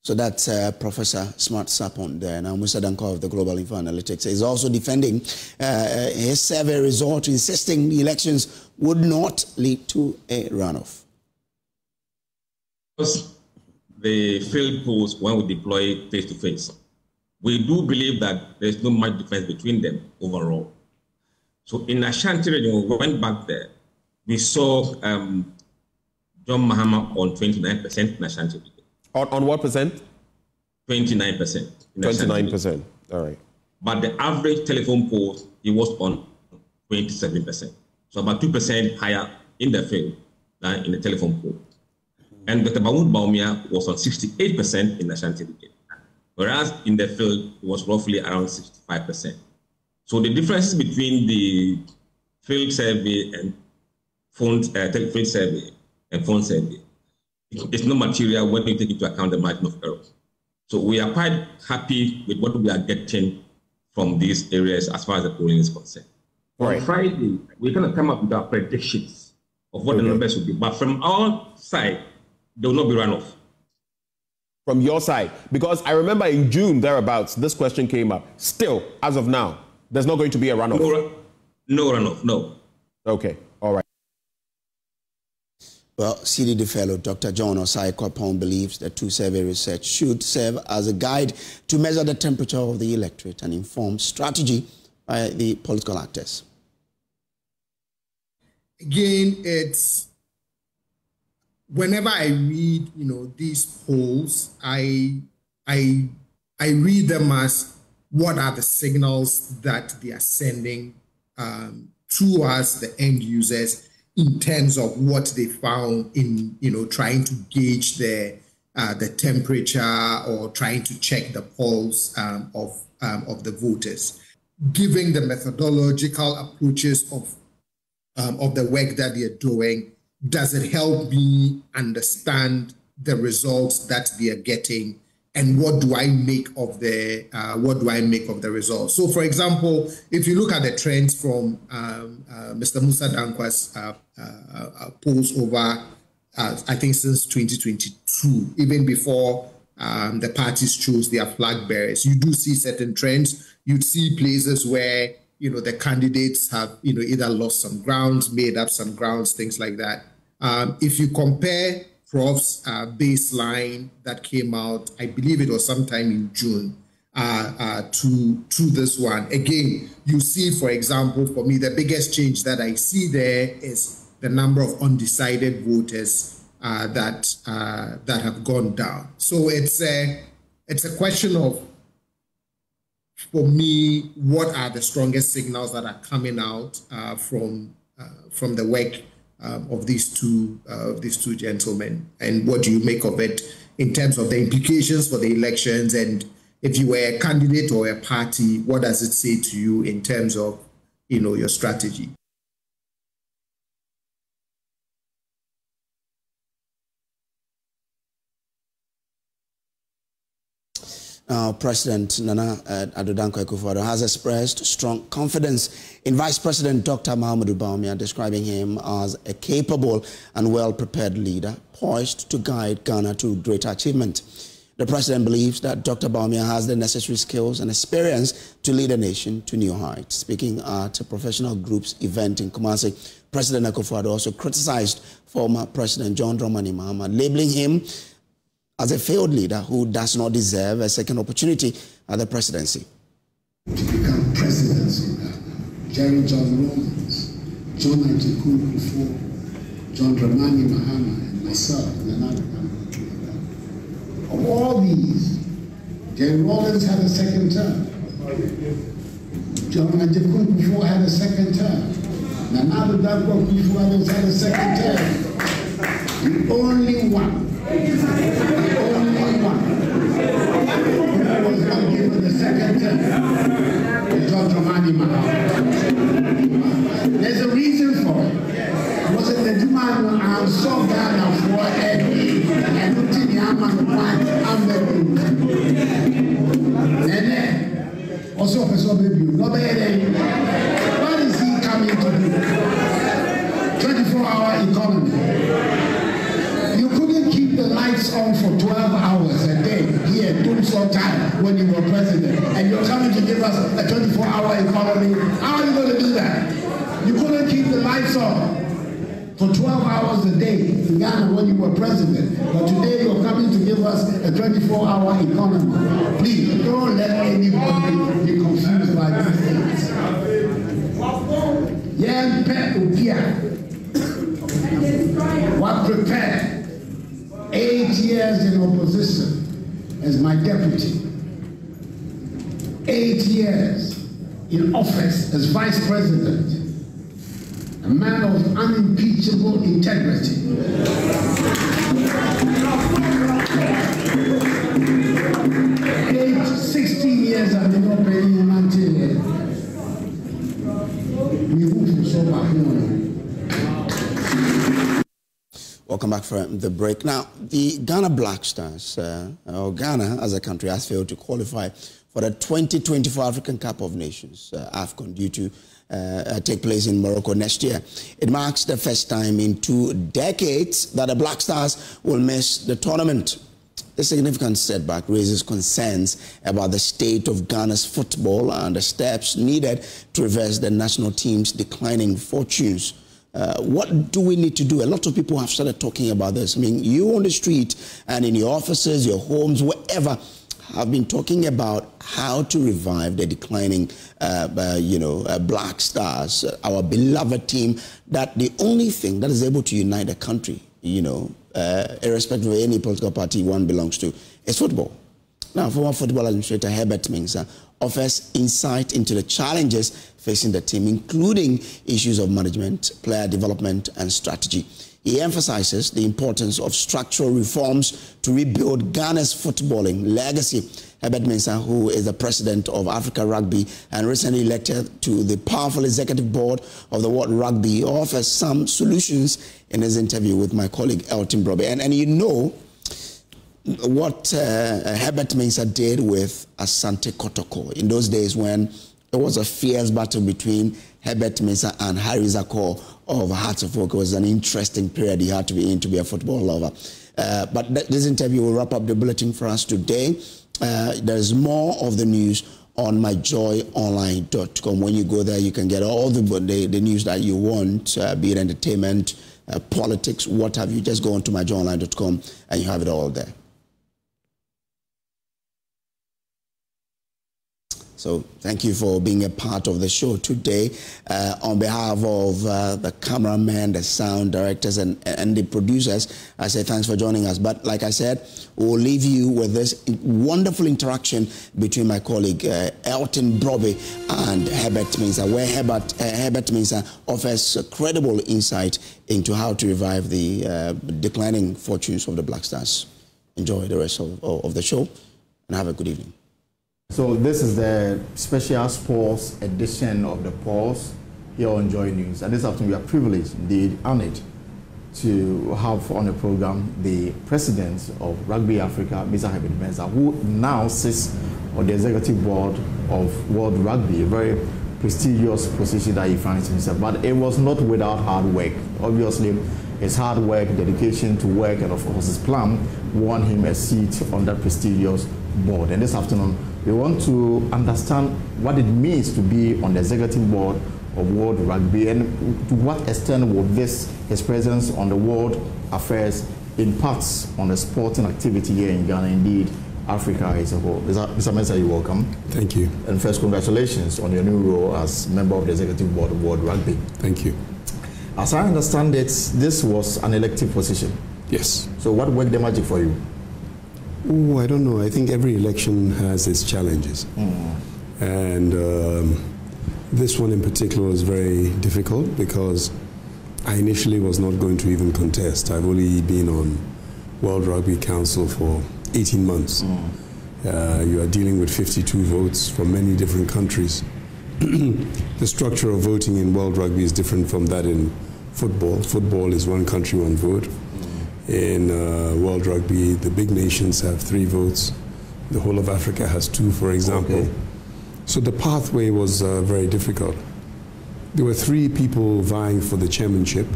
So that's Professor Smart Sapon there. Now, Musa Danko of the Global Info Analytics is also defending his survey result, insisting the elections would not lead to a runoff. The field polls, when we deploy face-to-face, we do believe that there's no much difference between them overall. So in Ashanti region, we went back there, we saw John Mahama on 29% in Ashanti region. On what percent? 29%. 29%. All right. But the average telephone poll, he was on 27%. So about 2% higher in the field than in the telephone poll. And Dr. Mahamudu Bawumia was on 68% in Ashanti region, whereas in the field, it was roughly around 65%. So the differences between the field survey and phone field survey and phone survey, it's not material when you take into account the margin of error. So we are quite happy with what we are getting from these areas as far as the polling is concerned. Right. On Friday, we're going to come up with our predictions of what the numbers will be. But from our side, there will not be runoff. From your side? Because I remember in June, thereabouts, this question came up. Still, as of now, there's not going to be a runoff? No runoff, no. Okay, all right. Well, CDD fellow Dr. John Osai Kwapong believes that two-survey research should serve as a guide to measure the temperature of the electorate and inform strategy by the political actors. Again, it's whenever I read, these polls, I read them as what are the signals that they are sending to us, the end users, in terms of what they found in, trying to gauge the temperature or trying to check the pulse of the voters. Given the methodological approaches of the work that they are doing, does it help me understand the results that they are getting, and what do I make of the results? So, for example, if you look at the trends from Mr. Musa Dankwa's polls over, I think since 2022, even before the parties chose their flag bearers, you do see certain trends. You'd see places where the candidates have either lost some grounds, made up some grounds, things like that. If you compare Prof's baseline that came out, I believe it was sometime in June, to this one. Again, you see, for example, for me, the biggest change that I see there is the number of undecided voters that have gone down. So it's a question of, for me, what are the strongest signals that are coming out from the work of these two gentlemen, and what do you make of it in terms of the implications for the elections? And if you were a candidate or a party, what does it say to you in terms of your strategy? President Nana Addo Dankwa Akufo-Addo has expressed strong confidence in Vice President Dr. Mahamudu Bawumia, describing him as a capable and well-prepared leader, poised to guide Ghana to greater achievement. The president believes that Dr. Bawumia has the necessary skills and experience to lead a nation to new heights. Speaking at a professional group's event in Kumasi, President Akufo-Addo also criticized former President John Dramani Mahama, labeling him as a failed leader who does not deserve a second opportunity at the presidency. To become presidents in Ghana, Jerry John Rawlings, John Ajikun before, John Dramani Mahama, and myself, Nana. Of all these, Jerry Rawlings had a second term. John Ajikun before had a second term. Nana Dankwa before had a second term. The only one who was not given the second term is John Dramani Mahama. There's a reason for it. Was it the demand and saw Ghana for every and putting the arm on the point and then also for baby, nobody. What is he coming to do? 24-hour economy. You couldn't keep the lights on for 12 hours a day here, doing so time when you were president, and you're coming to give us a 24-hour economy. How are you going to do that? You couldn't keep the lights on for 12 hours a day in Ghana when you were president, but today you're coming to give us a 24-hour economy. Please, don't let anybody be confused by these things. Young Pet what prepared 8 years in opposition as my deputy, 8 years in office as vice president, a man of unimpeachable integrity. 16 years I've been operating in Manchester. We move so back. Welcome back from the break. Now, the Ghana Black Stars, or Ghana as a country, has failed to qualify for the 2024 African Cup of Nations, AFCON, due to take place in Morocco next year. It marks the first time in 2 decades that the Black Stars will miss the tournament. The significant setback raises concerns about the state of Ghana's football and the steps needed to reverse the national team's declining fortunes. What do we need to do? A lot of people have started talking about this. I mean, you on the street and in your offices, your homes, wherever, have been talking about how to revive the declining, Black Stars, our beloved team, that the only thing that is able to unite the country, irrespective of any political party one belongs to, is football. Now, former football administrator Herbert Mensah offers insight into the challenges facing the team, including issues of management, player development, and strategy. He emphasizes the importance of structural reforms to rebuild Ghana's footballing legacy. Herbert Mensah, who is the president of Africa Rugby and recently elected to the powerful executive board of the World Rugby, offers some solutions in his interview with my colleague Elton Brobe. And you know what Herbert Mensah did with Asante Kotoko in those days when there was a fierce battle between Herbert Mensah and Harry Zakor of Hearts of Oak. It was an interesting period he had to be in to be a football lover. But this interview will wrap up the bulletin for us today. There's more of the news on myjoyonline.com. When you go there, you can get all the news that you want, be it entertainment, politics, what have you. Just go on to myjoyonline.com and you have it all there. So thank you for being a part of the show today. On behalf of the cameramen, the sound directors, and the producers, I say thanks for joining us. But like I said, we'll leave you with this wonderful interaction between my colleague Elton Brobe and Herbert Mensah, where Herbert Mensah offers credible insight into how to revive the declining fortunes of the Black Stars. Enjoy the rest of the show and have a good evening. So this is the special sports edition of the Pulse here on Joy News. And this afternoon we are privileged, indeed honored, to have on the program the president of Rugby Africa, Mr. Habib Mensah, who now sits on the executive board of World Rugby, a very prestigious position that he finds himself. But it was not without hard work. Obviously, his hard work, dedication to work, and of course his plan won him a seat on that prestigious board. And this afternoon, we want to understand what it means to be on the executive board of World Rugby, and to what extent will this, his presence on the world affairs, impacts on the sporting activity here in Ghana, indeed Africa as a whole. Mr. Mensah, you're welcome. Thank you. And first, congratulations on your new role as member of the executive board of World Rugby. Thank you. As I understand it, this was an elective position. Yes. So what worked the magic for you? Oh, I don't know. I think every election has its challenges. And this one in particular was very difficult because I initially was not going to even contest. I've only been on World Rugby Council for 18 months. You are dealing with 52 votes from many different countries. The structure of voting in World Rugby is different from that in football. Football is one country, one vote. In World Rugby, the big nations have 3 votes. The whole of Africa has 2, for example. Okay. So the pathway was very difficult. There were 3 people vying for the chairmanship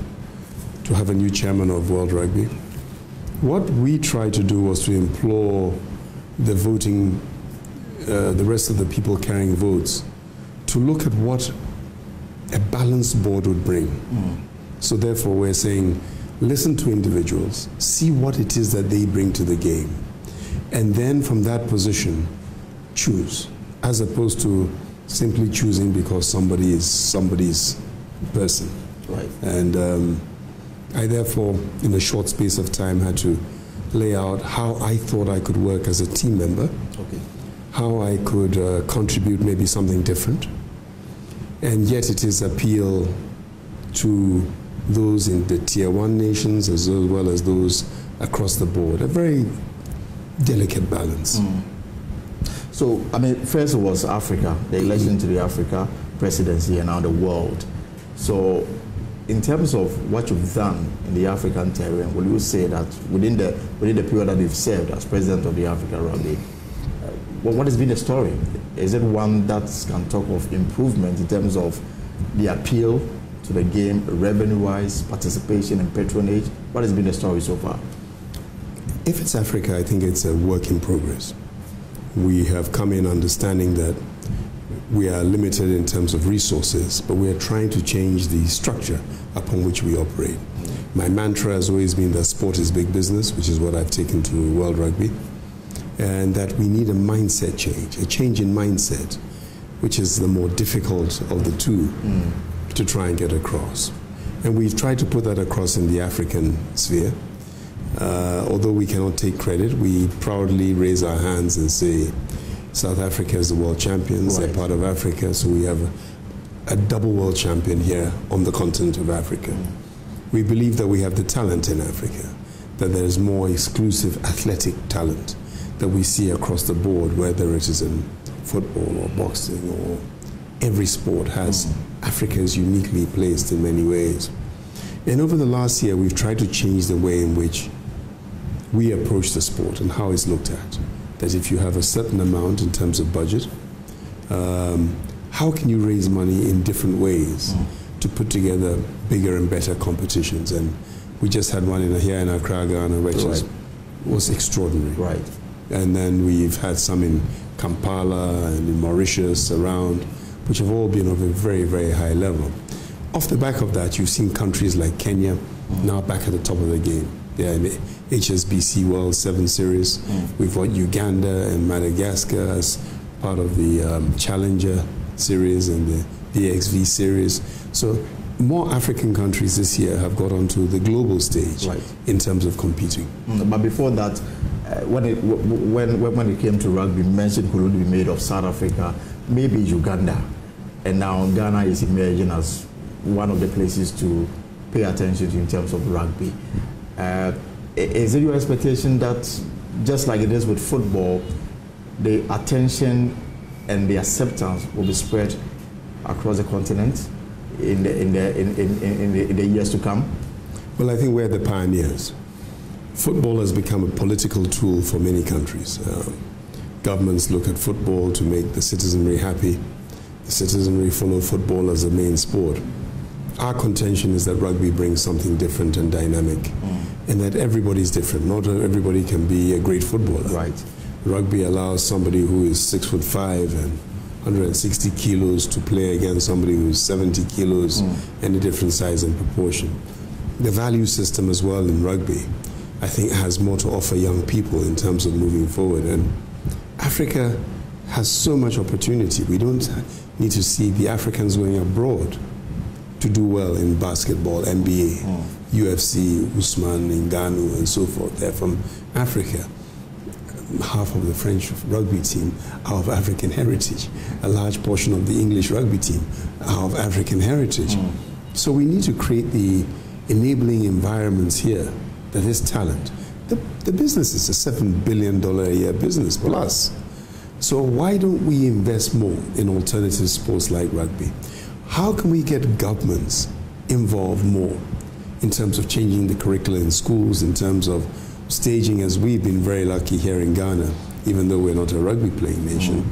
to have a new chairman of World Rugby. What we tried to do was to implore the voting, the rest of the people carrying votes, to look at what a balanced board would bring. So therefore we're saying, listen to individuals, see what it is that they bring to the game, and then from that position, choose, as opposed to simply choosing because somebody is somebody's person. Right. And I therefore, in a short space of time, had to lay out how I thought I could work as a team member, how I could contribute maybe something different, and yet it is appeal to those in the tier 1 nations as well as those across the board. A very delicate balance. So, I mean, first it was Africa, the election to the Africa presidency, and now the world. So, in terms of what you've done in the African terrain, will you say that within the period that you've served as president of the Africa Rugby, what has been the story? Is it one that can talk of improvement in terms of the appeal to the game, revenue-wise, participation and patronage? What has been the story so far? If it's Africa, I think it's a work in progress. We have come in understanding that we are limited in terms of resources, but we are trying to change the structure upon which we operate. My mantra has always been that sport is big business, which is what I've taken to World Rugby, and that we need a mindset change, a change in mindset, which is the more difficult of the two to try and get across. And we've tried to put that across in the African sphere. Although we cannot take credit, we proudly raise our hands and say, South Africa is the world champions, they're part of Africa, so we have a double world champion here on the continent of Africa. We believe that we have the talent in Africa, that there is more exclusive athletic talent that we see across the board, whether it is in football or boxing or every sport has. Africa is uniquely placed in many ways. And over the last year, we've tried to change the way in which we approach the sport and how it's looked at. That if you have a certain amount in terms of budget, how can you raise money in different ways to put together bigger and better competitions? And we just had one here in Accra, Ghana, which was extraordinary. Right. And then we've had some in Kampala and in Mauritius around, which have all been of a very, very high level. Off the back of that, you've seen countries like Kenya now back at the top of the game. They're in the HSBC World 7 Series. We've got Uganda and Madagascar as part of the Challenger Series and the DXV Series. So more African countries this year have got onto the global stage in terms of competing. But before that, when it came to rugby, mention could only be made of South Africa, maybe Uganda, and now Ghana is emerging as one of the places to pay attention to in terms of rugby. Is it your expectation that, just like it is with football, the attention and the acceptance will be spread across the continent in the years to come? Well, I think we're the pioneers. Football has become a political tool for many countries. Governments look at football to make the citizenry happy. The citizenry follow football as the main sport. Our contention is that rugby brings something different and dynamic, and that everybody's different. Not everybody can be a great footballer. Right. Rugby allows somebody who is 6'5" and 160 kilos to play against somebody who's 70 kilos, any different size and proportion. The value system as well in rugby, I think, has more to offer young people in terms of moving forward. And Africa has so much opportunity. We don't need to see the Africans going abroad to do well in basketball, NBA, UFC, Usman, Ngannou, and so forth. They're from Africa. Half of the French rugby team are of African heritage. A large portion of the English rugby team are of African heritage. So we need to create the enabling environments here that is talent. The business is a $7 billion a year business plus. So why don't we invest more in alternative sports like rugby? How can we get governments involved more in terms of changing the curricula in schools, in terms of staging, as we've been very lucky here in Ghana, even though we're not a rugby playing nation,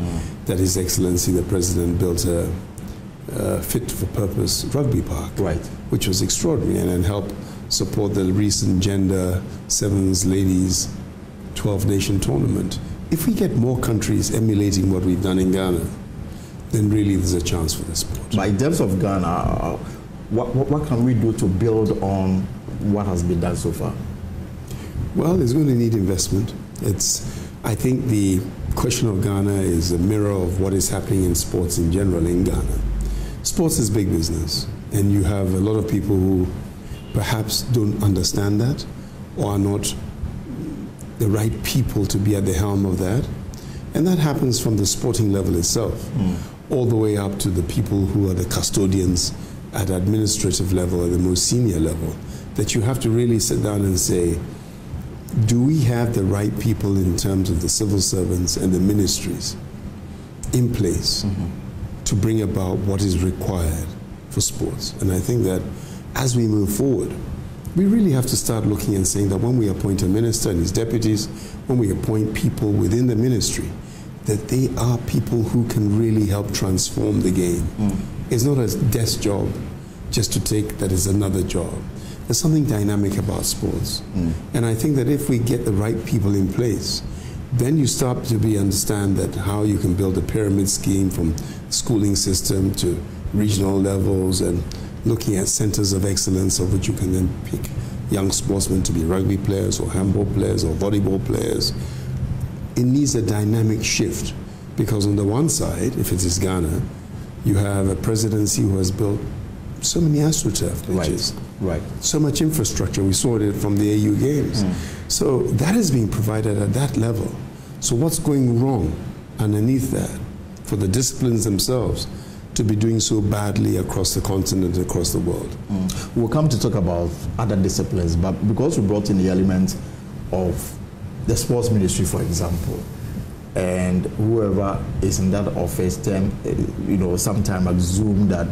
that His Excellency the President built a fit-for-purpose rugby park, which was extraordinary, and then helped support the recent gender sevens ladies 12-nation tournament. If we get more countries emulating what we've done in Ghana, then really there's a chance for the sport. But in terms of Ghana, what can we do to build on what has been done so far? Well, it's going to need investment. I think the question of Ghana is a mirror of what is happening in sports in general in Ghana. Sports is big business, and you have a lot of people who perhaps don't understand that or are not the right people to be at the helm of that. And that happens from the sporting level itself, all the way up to the people who are the custodians at administrative level, at the most senior level, that you have to really sit down and say, do we have the right people in terms of the civil servants and the ministries in place to bring about what is required for sports? And I think that as we move forward, we really have to start looking and saying that when we appoint a minister and his deputies, when we appoint people within the ministry, that they are people who can really help transform the game. It's not a desk job just to take that is another job. There's something dynamic about sports. And I think that if we get the right people in place, then you start to understand that how you can build a pyramid scheme from schooling system to regional levels, and looking at centers of excellence of which you can then pick young sportsmen to be rugby players or handball players or volleyball players. It needs a dynamic shift, because on the one side, if it is Ghana, you have a presidency who has built so many AstroTurf pitches, so much infrastructure. We saw it from the AU Games. So that is being provided at that level. So what's going wrong underneath that for the disciplines themselves to be doing so badly across the continent, across the world? We'll come to talk about other disciplines, but because we brought in the element of the sports ministry, for example, and whoever is in that office then, sometimes assume that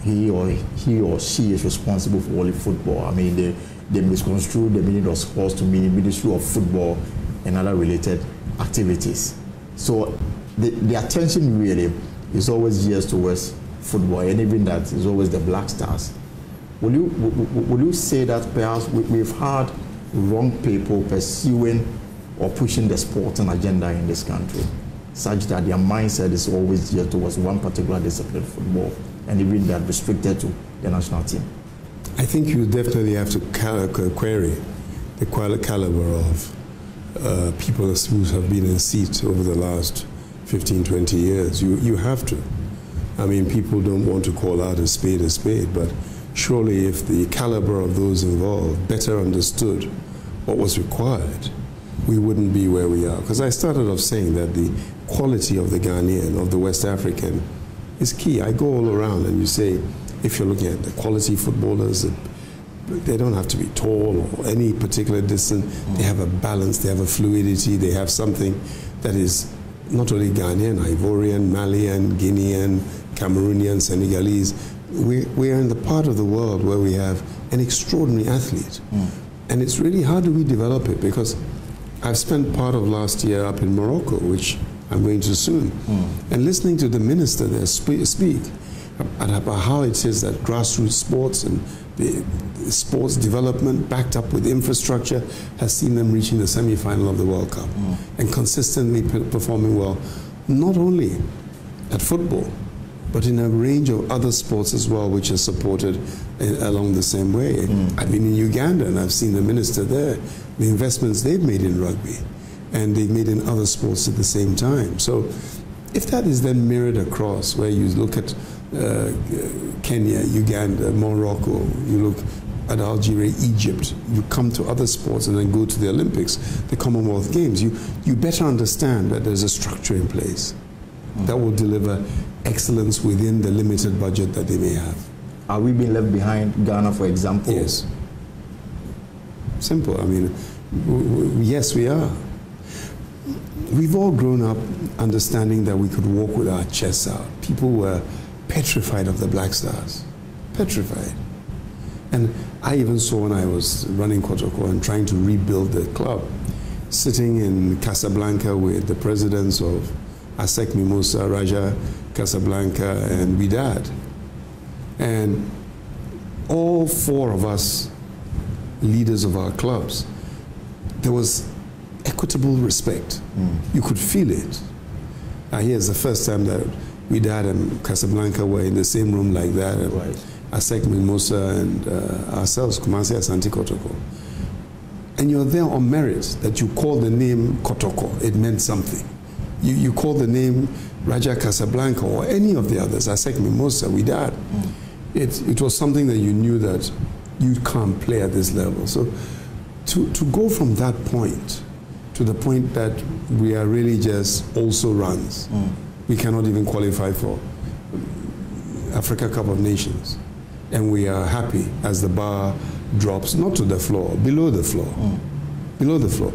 he or she is responsible for only football. I mean, they misconstrue the meaning of sports to mean Ministry of Football and other related activities. So the attention really is always geared towards football, and even that is always the Black Stars. Will you say that perhaps we've had wrong people pursuing or pushing the sporting agenda in this country, such that their mindset is always geared towards one particular discipline, football, and even that restricted to the national team? I think you definitely have to query the caliber of people who have been in seats over the last 15, 20 years. You have to. I mean, people don't want to call out a spade, but surely if the caliber of those involved better understood what was required, we wouldn't be where we are. Because I started off saying that the quality of the Ghanaian, of the West African, is key. I go all around and you say, if you're looking at the quality footballers, they don't have to be tall or any particular distance. They have a balance, they have a fluidity, they have something that is not only Ghanaian, Ivorian, Malian, Guinean, Cameroonian, Senegalese. we're in the part of the world where we have an extraordinary athlete. And it's really, how do we develop it? Because I've spent part of last year up in Morocco, which I'm going to soon, and listening to the minister there speak about how it is that grassroots sports and the sports development backed up with infrastructure has seen them reaching the semi-final of the World Cup and consistently performing well, not only at football, but in a range of other sports as well, which are supported along the same way. I've been in Uganda and I've seen the minister there, the investments they've made in rugby, and they've made in other sports at the same time. So if that is then mirrored across, where you look at Kenya, Uganda, Morocco, you look at Algeria, Egypt, you come to other sports and then go to the Olympics, the Commonwealth Games, you better understand that there's a structure in place that will deliver excellence within the limited budget that they may have. Are we being left behind, Ghana, for example? Yes. Simple. I mean, yes, we are. We've all grown up understanding that we could walk with our chests out. People were petrified of the Black Stars. Petrified. And I even saw when I was running Kotoko and trying to rebuild the club, sitting in Casablanca with the presidents of Asec Mimosa, Raja Casablanca, and Widad. And all four of us, leaders of our clubs, there was equitable respect. You could feel it. Here's the first time that Widad and Casablanca were in the same room like that. Right. Asec Mimosa and ourselves, Kumasi Asante Kotoko. And you're there on merit that you call the name Kotoko. It meant something. You call the name Raja Casablanca or any of the others, Asec Mimosa, Widad. It was something that you knew that you can't play at this level. So to go from that point to the point that we are really just also runs, we cannot even qualify for Africa Cup of Nations. And we are happy as the bar drops, not to the floor, below the floor. Below the floor.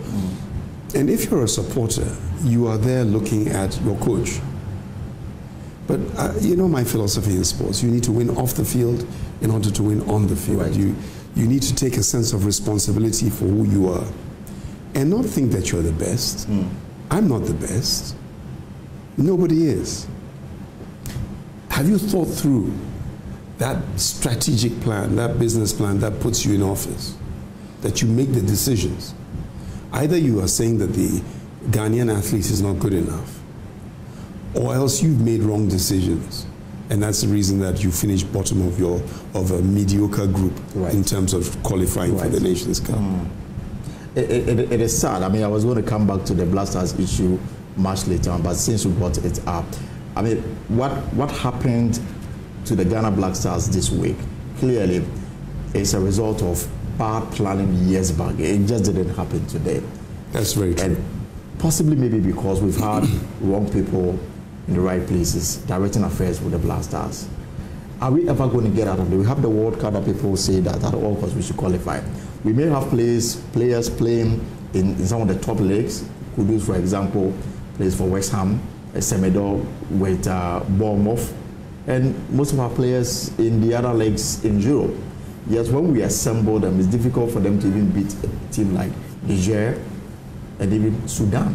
And if you're a supporter, you are there looking at your coach. But you know my philosophy in sports. You need to win off the field in order to win on the field. Right. You need to take a sense of responsibility for who you are and not think that you're the best. I'm not the best. Nobody is. Have you thought through that strategic plan, that business plan that puts you in office, that you make the decisions? Either you are saying that the Ghanaian athlete is not good enough, or else you've made wrong decisions. And that's the reason that you finish bottom of a mediocre group in terms of qualifying for the Nations Cup. It is sad. I mean, I was going to come back to the Black Stars issue much later on, but since you brought it up, I mean, what happened to the Ghana Black Stars this week clearly is a result of bad planning years back. It just didn't happen today. That's very true. And possibly maybe because we've had wrong people in the right places directing affairs with the Black Stars. Are we ever going to get out of it? We have the World Cup that people say that at all costs we should qualify. We may have players playing in some of the top leagues. Kudus, for example, plays for West Ham, Semedo with Bournemouth, and most of our players in the other leagues in Europe. Yes, when we assemble them, it's difficult for them to even beat a team like Niger and even Sudan.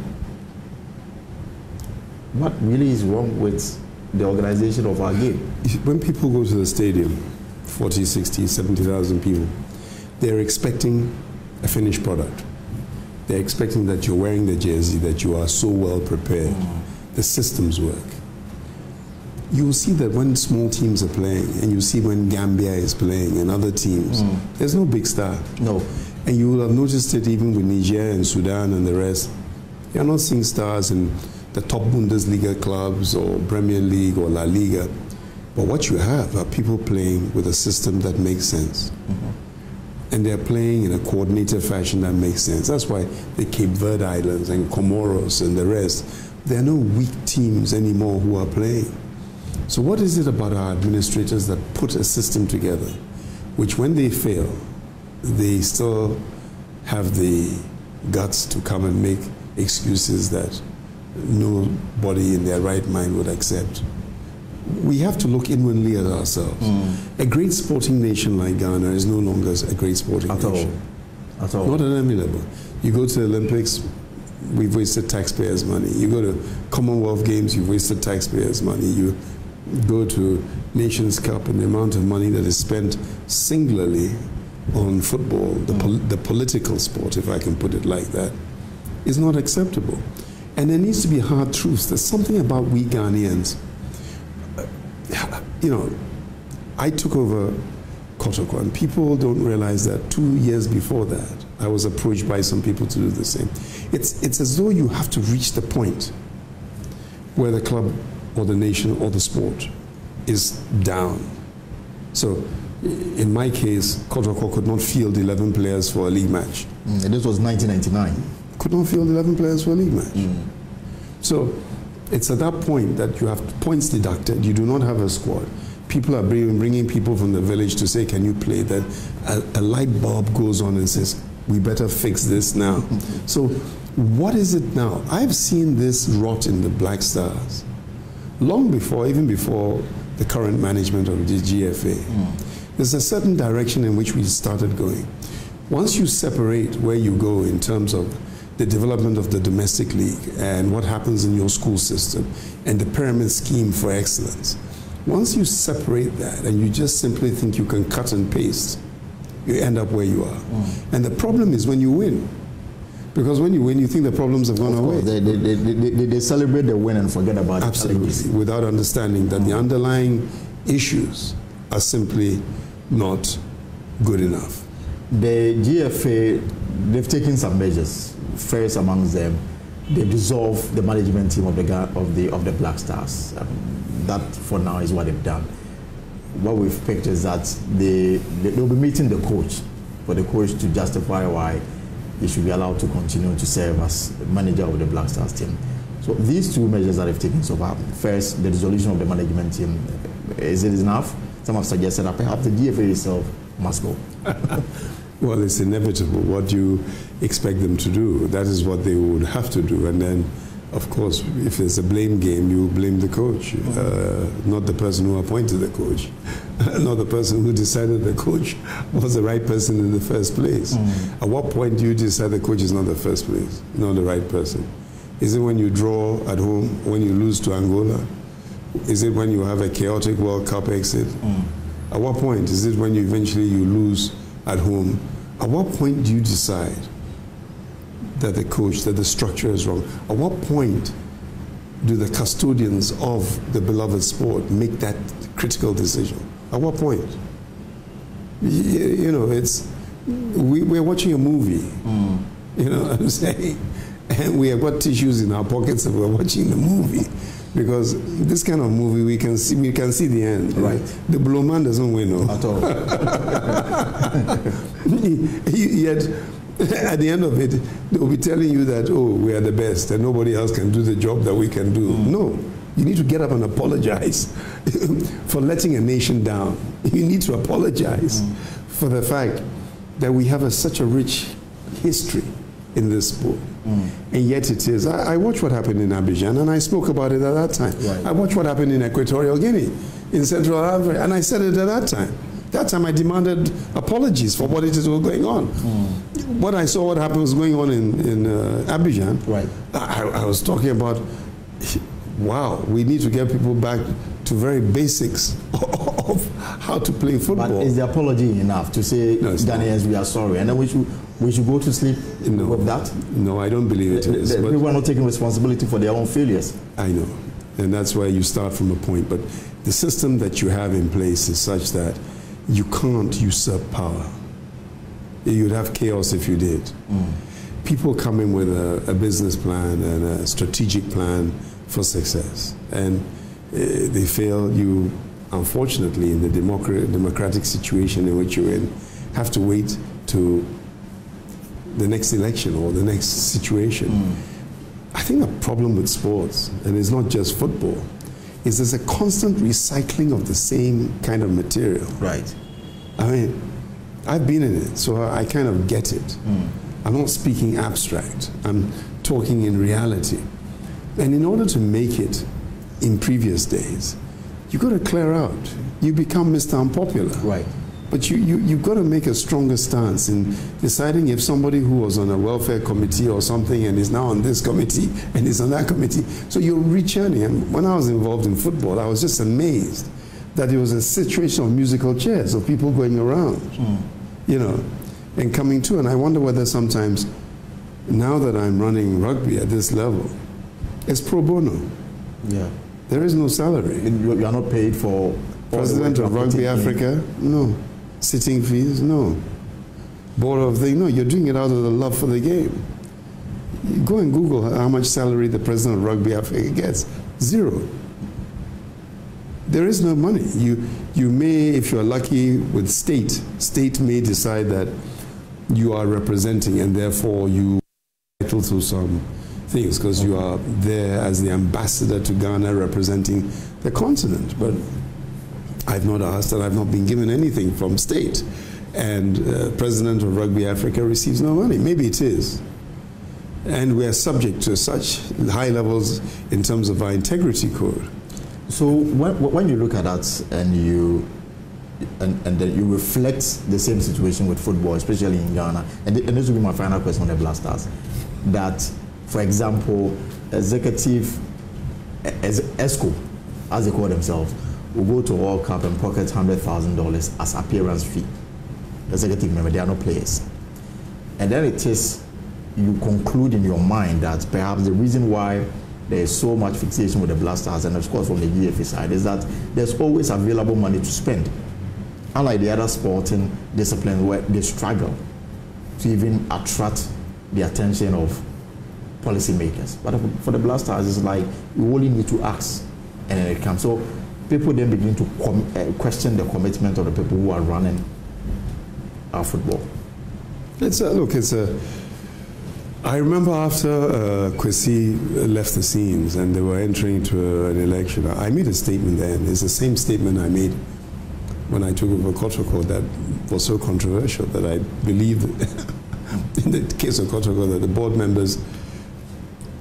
What really is wrong with the organization of our game? When people go to the stadium, 40, 60, 70,000 people, they're expecting a finished product. They're expecting that you're wearing the jersey, that you are so well prepared. The systems work. You will see that when small teams are playing, and you see when Gambia is playing and other teams, there's no big star. No. And you will have noticed it even with Niger and Sudan and the rest. You're not seeing stars in the top Bundesliga clubs or Premier League or La Liga. But what you have are people playing with a system that makes sense. And they're playing in a coordinated fashion that makes sense. That's why the Cape Verde Islands and Comoros and the rest, there are no weak teams anymore who are playing. So what is it about our administrators that put a system together, which when they fail, they still have the guts to come and make excuses that nobody in their right mind would accept? we have to look inwardly at ourselves. A great sporting nation like Ghana is no longer a great sporting nation. At all. Not at any level. You go to the Olympics, we've wasted taxpayers' money. You go to Commonwealth Games, you've wasted taxpayers' money. You go to Nations Cup, and the amount of money that is spent singularly on football, the political sport, if I can put it like that, is not acceptable. And there needs to be hard truths. There's something about we Ghanaians. You know, I took over Kotoko, and people don't realize that 2 years before that, I was approached by some people to do the same. It's as though you have to reach the point where the club or the nation or the sport is down. So in my case, Kotoko could not field 11 players for a league match. This was 1999. Could not field 11 players for a league match. So it's at that point that you have points deducted. You do not have a squad. People are bringing people from the village to say, can you play? Then a light bulb goes on and says, we better fix this now. So what is it now? I've seen this rot in the Black Stars long before, even before the current management of the GFA. There's a certain direction in which we started going. Once you separate where you go in terms of the development of the domestic league and what happens in your school system and the pyramid scheme for excellence, once you separate that and you just simply think you can cut and paste, you end up where you are. And the problem is when you win. Because when you win, you think the problems have gone away. They celebrate the win and forget about Absolutely, without understanding that the underlying issues are simply not good enough. The GFA, they've taken some measures. First amongst them, they dissolved the management team of the Black Stars. That, for now, is what they've done. What we've picked is that they'll be meeting the coach for the coach to justify why he should be allowed to continue to serve as manager of the Black Stars team. So these two measures that they've taken so far, first, the dissolution of the management team, is it enough? Some have suggested that perhaps the GFA itself must go. Well, it's inevitable. What do you expect them to do? That is what they would have to do. And then, of course, if there's a blame game, you blame the coach, not the person who appointed the coach, not the person who decided the coach was the right person in the first place. At what point do you decide the coach is not the first place, not the right person? Is it when you draw at home, when you lose to Angola? Is it when you have a chaotic World Cup exit? At what point? Is it when you eventually lose at home? At what point do you decide that the coach, that the structure is wrong? At what point do the custodians of the beloved sport make that critical decision? At what point? You know, we're watching a movie, you know what I'm saying? And we have got tissues in our pockets and we're watching the movie. Because this kind of movie, we can see the end. Right. The blue man doesn't win, no. At all. Yet, at the end of it, they'll be telling you that, oh, we are the best and nobody else can do the job that we can do. No. You need to get up and apologize for letting a nation down. You need to apologize for the fact that we have such a rich history in this sport. And yet it is. I watched what happened in Abidjan, and I spoke about it at that time. Right. I watched what happened in Equatorial Guinea, in Central Africa, and I said it at that time. That time I demanded apologies for what it is was going on. What I saw what happened was going on in Abidjan. Right. I was talking about, wow, we need to get people back to very basics of how to play football. But is the apology enough to say, Ghanaians, we are sorry, and then we should go to sleep with that? No, I don't believe it is. People are not taking responsibility for their own failures. I know, and that's why you start from a point. But the system that you have in place is such that you can't usurp power. You'd have chaos if you did. People come in with a business plan and a strategic plan for success, and they fail. You, unfortunately, in the democratic situation in which you're in, have to wait to the next election or the next situation. I think the problem with sports, and it's not just football, is there's a constant recycling of the same kind of material. Right. I mean, I've been in it, so I kind of get it. I'm not speaking abstract. I'm talking in reality. And in order to make it in previous days, you got to clear out. You become Mr. Unpopular. Right. But you've got to make a stronger stance in deciding if somebody who was on a welfare committee or something and is now on this committee and is on that committee. So you're rechurning. And when I was involved in football, I was just amazed that it was a situation of musical chairs, of people going around, you know, and coming to. And I wonder whether sometimes, now that I'm running rugby at this level, it's pro bono. Yeah. There is no salary. You are not paid for... President of Rugby Africa? No. Sitting fees? No. Board of the... No, you're doing it out of the love for the game. You go and Google how much salary the president of Rugby Africa gets. Zero. There is no money. You may, if you're lucky with state may decide that you are representing and therefore you are entitled to some things because you are there as the ambassador to Ghana representing the continent. But I've not asked and I've not been given anything from state. And President of Rugby Africa receives no money. Maybe it is. And we are subject to such high levels in terms of our integrity code. So when you look at that and then you reflect the same situation with football, especially in Ghana, and this will be my final question on the Black Stars, that, for example, executive, ESCO, as they call themselves, will go to World Cup and pocket $100,000 as appearance fee. Executive member, they are not players. And then it is, you conclude in your mind that perhaps the reason why there is so much fixation with the Black Stars, and of course from the GFA side, is that there's always available money to spend. Unlike the other sporting disciplines where they struggle to even attract the attention of policymakers. But for the Black Stars, it's like you only need to ask and then it comes. So people then begin to question the commitment of the people who are running our football. I remember after Kwesi left the scenes and they were entering into an election, I made a statement then. It's the same statement I made when I took over Kotoko that was so controversial that I believed in the case of Kotoko that the board members,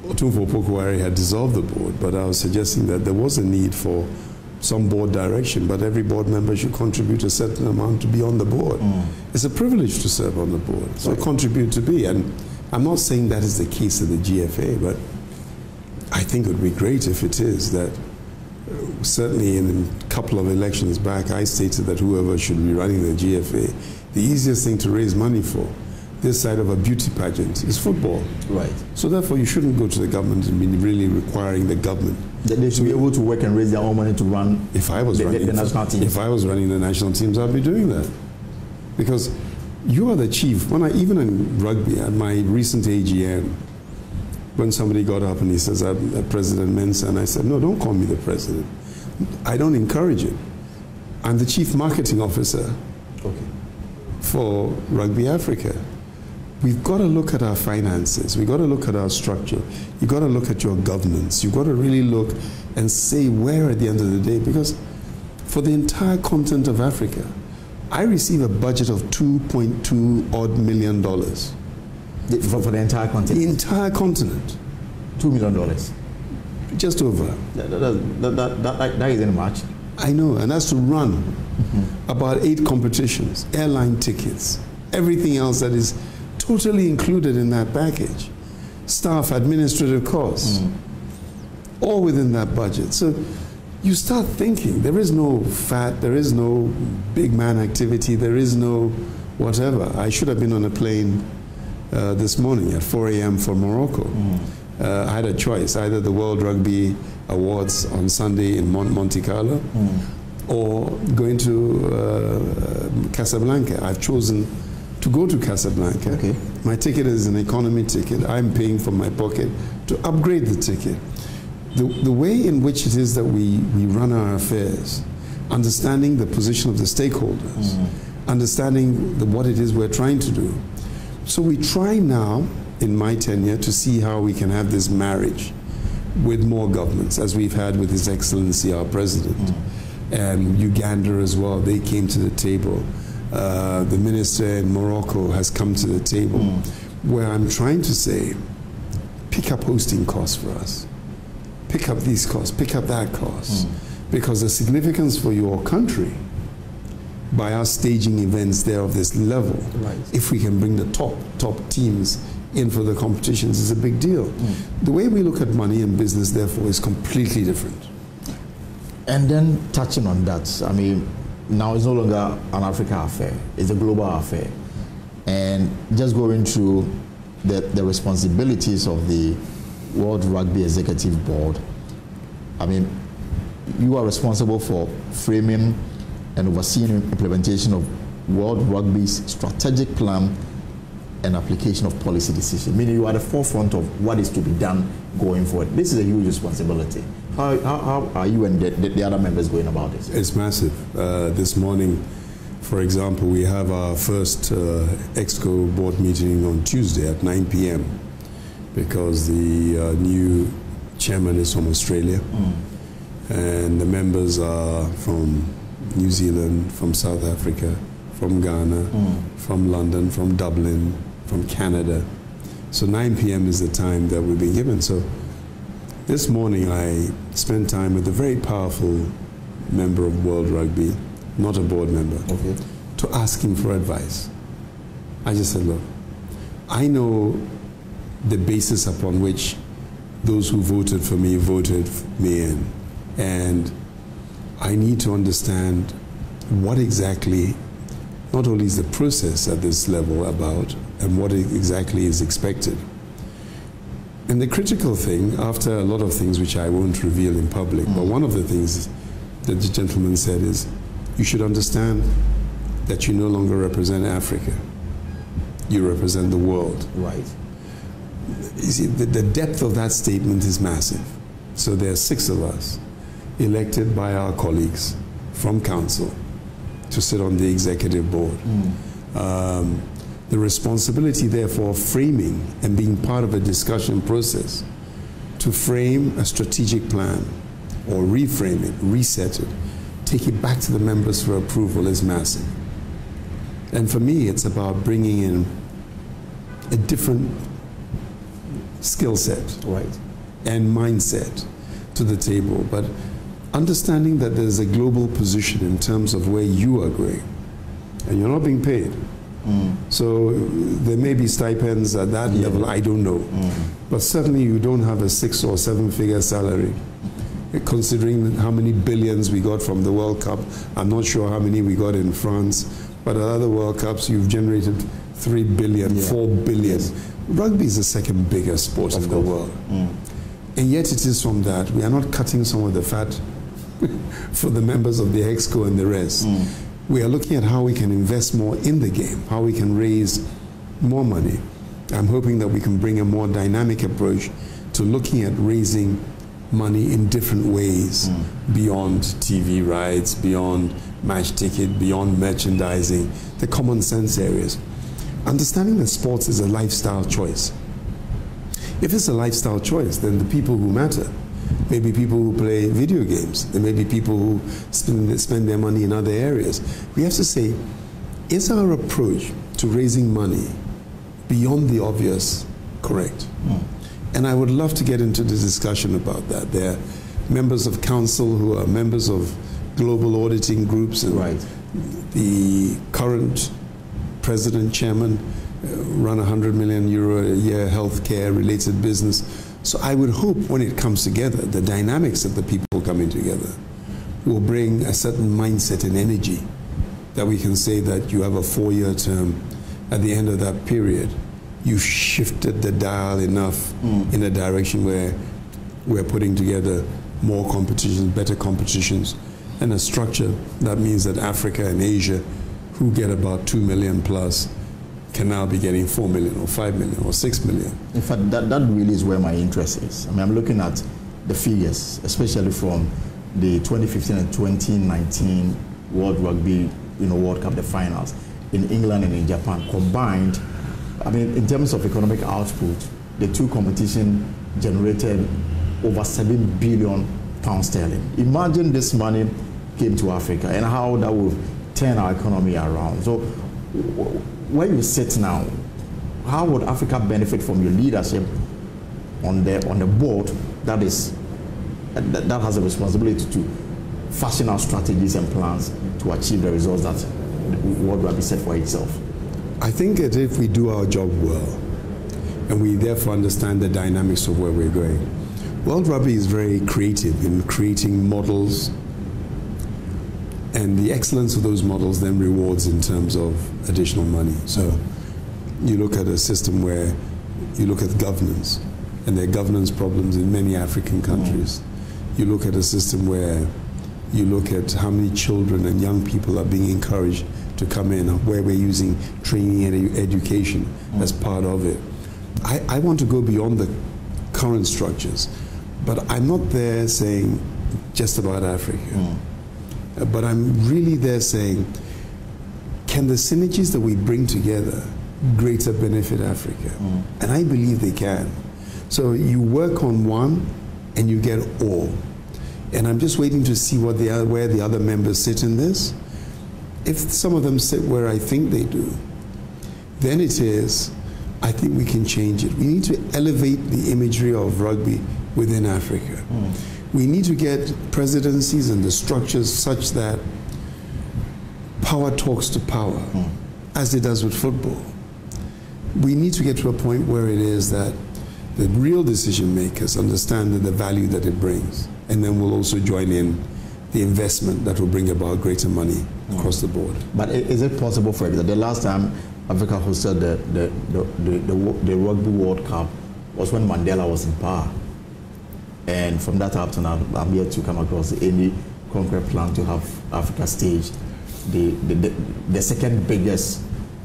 Otumfo Pokuwari, had dissolved the board, but I was suggesting that there was a need for some board direction, but every board member should contribute a certain amount to be on the board. It's a privilege to serve on the board, so contribute to be. And I'm not saying that is the case of the GFA, but I think it would be great if it is. That certainly in a couple of elections back, I stated that whoever should be running the GFA, the easiest thing to raise money for this side of a beauty pageant is football. Right. So therefore you shouldn't go to the government and be really requiring the government. They should be able to work and raise their own money to run the national teams. If I was running the national teams, I'd be doing that. Because you are the chief. Even in rugby, at my recent AGM, when somebody got up and he says, I'm President Mensah, and I said, no, don't call me the president. I don't encourage it. I'm the chief marketing officer for Rugby Africa. We've got to look at our finances. We've got to look at our structure. You've got to look at your governance. You've got to really look and say where at the end of the day, because for the entire continent of Africa, I receive a budget of $2.2 odd million. For the entire continent? The entire continent. $2 million? Just over. That isn't much. I know, and that's to run about 8 competitions, airline tickets, everything else that is totally included in that package. Staff, administrative costs, all within that budget. So you start thinking, there is no fat, there is no big man activity, there is no whatever. I should have been on a plane this morning at 4 a.m. for Morocco. I had a choice, either the World Rugby Awards on Sunday in Monte Carlo or going to Casablanca. I've chosen to go to Casablanca. Okay. My ticket is an economy ticket. I'm paying from my pocket to upgrade the ticket. The way in which it is that we run our affairs, understanding the position of the stakeholders, understanding what it is we're trying to do. So we try now, in my tenure, to see how we can have this marriage with more governments, as we've had with His Excellency, our President, and Uganda as well. They came to the table. The minister in Morocco has come to the table, where I'm trying to say, pick up hosting costs for us. Pick up these costs, pick up that cost. Because the significance for your country, by us staging events there of this level, right, if we can bring the top teams in for the competitions, is a big deal. The way we look at money and business, therefore, is completely different. And then touching on that, I mean, now it's no longer an Africa affair, it's a global affair. And just going through the responsibilities of the World Rugby Executive Board, I mean, you are responsible for framing and overseeing implementation of World Rugby's strategic plan and application of policy decisions, meaning you are at the forefront of what is to be done going forward. This is a huge responsibility. How are you and the other members going about this? It's massive. This morning, for example, we have our first EXCO board meeting on Tuesday at 9 p.m. because the new chairman is from Australia, and the members are from New Zealand, from South Africa, from Ghana, from London, from Dublin, from Canada. So 9 p.m. is the time that we've been given. So this morning I spent time with a very powerful member of World Rugby, not a board member, to ask him for advice. I just said, look, I know the basis upon which those who voted me in, and I need to understand what exactly, not only is the process at this level about, and what exactly is expected. And the critical thing, after a lot of things which I won't reveal in public, but one of the things that the gentleman said is, you should understand that you no longer represent Africa. You represent the world. Right. You see, the depth of that statement is massive. So there are 6 of us elected by our colleagues from council to sit on the executive board. The responsibility, therefore, of framing and being part of a discussion process to frame a strategic plan or reframe it, reset it, take it back to the members for approval is massive. And for me, it's about bringing in a different skill set, right, and mindset to the table, but understanding that there's a global position in terms of where you are going, and you're not being paid. So there may be stipends at that level, I don't know. But certainly you don't have a 6 or 7 figure salary. Considering how many billions we got from the World Cup, I'm not sure how many we got in France, but at other World Cups you've generated 3 billion, 4 billion. Rugby is the second biggest sport in the world. And yet it is from that. We are not cutting some of the fat for the members of the EXCO and the rest. We are looking at how we can invest more in the game, how we can raise more money. I'm hoping that we can bring a more dynamic approach to looking at raising money in different ways, beyond TV rights, beyond match ticket, beyond merchandising, the common sense areas. Understanding that sports is a lifestyle choice. If it's a lifestyle choice, then the people who matter may be people who play video games. There may be people who spend their money in other areas. We have to say, is our approach to raising money beyond the obvious correct? And I would love to get into the discussion about that. There are members of council who are members of global auditing groups, and the current president, chairman, run €100 million a year healthcare related business. So I would hope when it comes together, the dynamics of the people coming together will bring a certain mindset and energy that we can say that you have a 4-year term. At the end of that period, you've shifted the dial enough in a direction where we're putting together more competitions, better competitions, and a structure that means that Africa and Asia, who get about 2 million plus, can now be getting 4 million or 5 million or 6 million. In fact, that really is where my interest is. I mean, I'm looking at the figures, especially from the 2015 and 2019 World Rugby, World Cup, the finals in England and in Japan combined. I mean, in terms of economic output, the two competitions generated over £7 billion. Imagine this money came to Africa and how that would turn our economy around. So where you sit now, how would Africa benefit from your leadership on the board that has a responsibility to fashion our strategies and plans to achieve the results that World Rugby set for itself? I think that if we do our job well, and we therefore understand the dynamics of where we're going, World Rugby is very creative in creating models, and the excellence of those models then rewards in terms of additional money. So you look at a system where you look at governance, and there are governance problems in many African countries. You look at a system where you look at how many children and young people are being encouraged to come in, where we're using training and education as part of it. I want to go beyond the current structures, but I'm not there saying just about Africa. But I'm really there saying, can the synergies that we bring together greater benefit Africa? And I believe they can. So you work on one and you get all. And I'm just waiting to see what where the other members sit in this. If some of them sit where I think they do, then it is, I think we can change it. We need to elevate the imagery of rugby within Africa. We need to get presidencies and the structures such that power talks to power, as it does with football. We need to get to a point where it is that the real decision makers understand the value that it brings, and then we'll also join in the investment that will bring about greater money across the board. But is it possible, for example, the last time Africa hosted the Rugby World Cup was when Mandela was in power? And from that up to now, I'm yet to come across any concrete plan to have Africa stage the second biggest,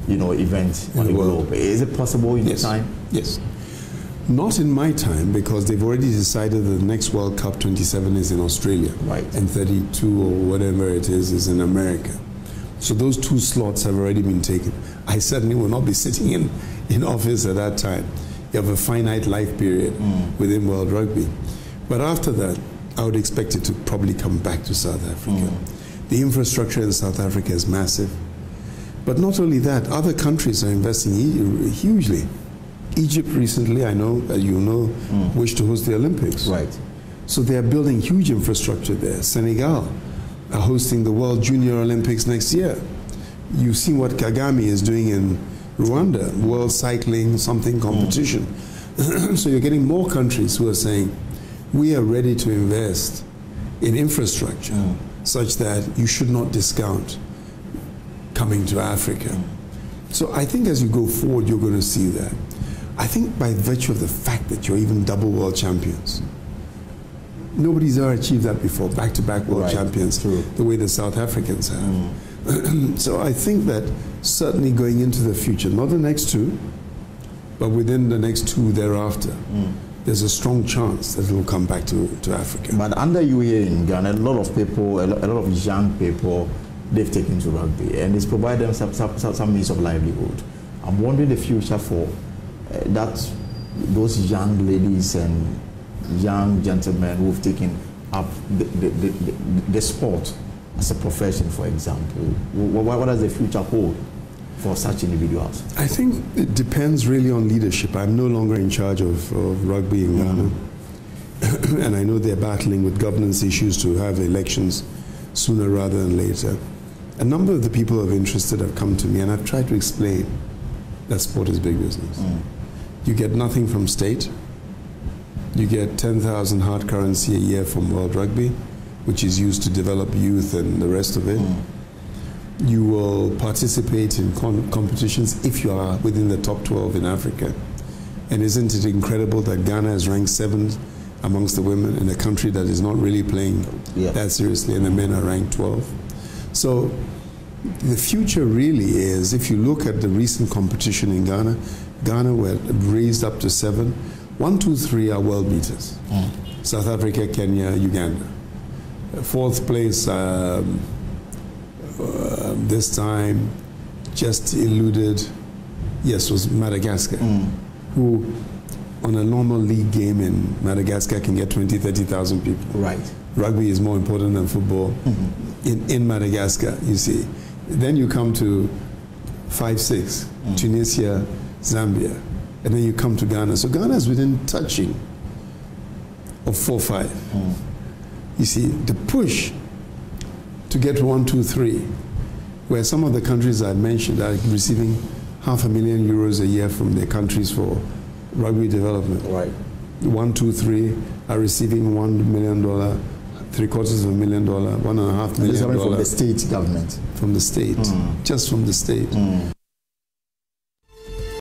event on the globe. Is it possible in your time? Yes. Not in my time, because they've already decided that the next World Cup 27 is in Australia, and 32 or whatever it is in America. So those 2 slots have already been taken. I certainly will not be sitting in office at that time. You have a finite life period within World Rugby. But after that, I would expect it to probably come back to South Africa. The infrastructure in South Africa is massive. But not only that, other countries are investing hugely. Egypt recently, I know, wish to host the Olympics. So they are building huge infrastructure there. Senegal are hosting the World Junior Olympics next year. You've seen what Kagame is doing in Rwanda, World Cycling something competition. So you're getting more countries who are saying, we are ready to invest in infrastructure such that you should not discount coming to Africa. So I think as you go forward, you're going to see that. I think by virtue of the fact that you're even double world champions, nobody's ever achieved that before, back-to-back world champions, the way the South Africans have. So I think that certainly going into the future, not the next 2, but within the next 2 thereafter, there's a strong chance that it will come back to Africa. But under you here in Ghana, a lot of people, a lot of young people, they've taken to rugby, and it's provided them some means of livelihood. I'm wondering the future for those young ladies and young gentlemen who've taken up the sport as a profession, for example. What does the future hold for such individuals? I think it depends really on leadership. I'm no longer in charge of rugby in Ghana. And I know they're battling with governance issues to have elections sooner rather than later. A number of the people who are interested have come to me, and I've tried to explain that sport is big business. You get nothing from state. You get 10,000 hard currency a year from World Rugby, which is used to develop youth and the rest of it. You will participate in competitions if you are within the top 12 in Africa. And isn't it incredible that Ghana is ranked 7th amongst the women in a country that is not really playing that seriously, and the men are ranked 12. So the future really is, if you look at the recent competition in Ghana, Ghana were raised up to 7. 1, 2, 3 are world beaters. South Africa, Kenya, Uganda. 4th place this time just eluded, was Madagascar, who on a normal league game in Madagascar can get 20, 30,000 people. Rugby is more important than football in Madagascar, you see. Then you come to 5, 6, Tunisia, Zambia, and then you come to Ghana. So Ghana is within touching of 4, 5. You see, the push to get 1, 2, 3, where some of the countries I mentioned are receiving €500,000 a year from their countries for rugby development. Right. 1, 2, 3 are receiving $1 million, $750,000, $1.5 million. This is coming from the state government. From the state, just from the state.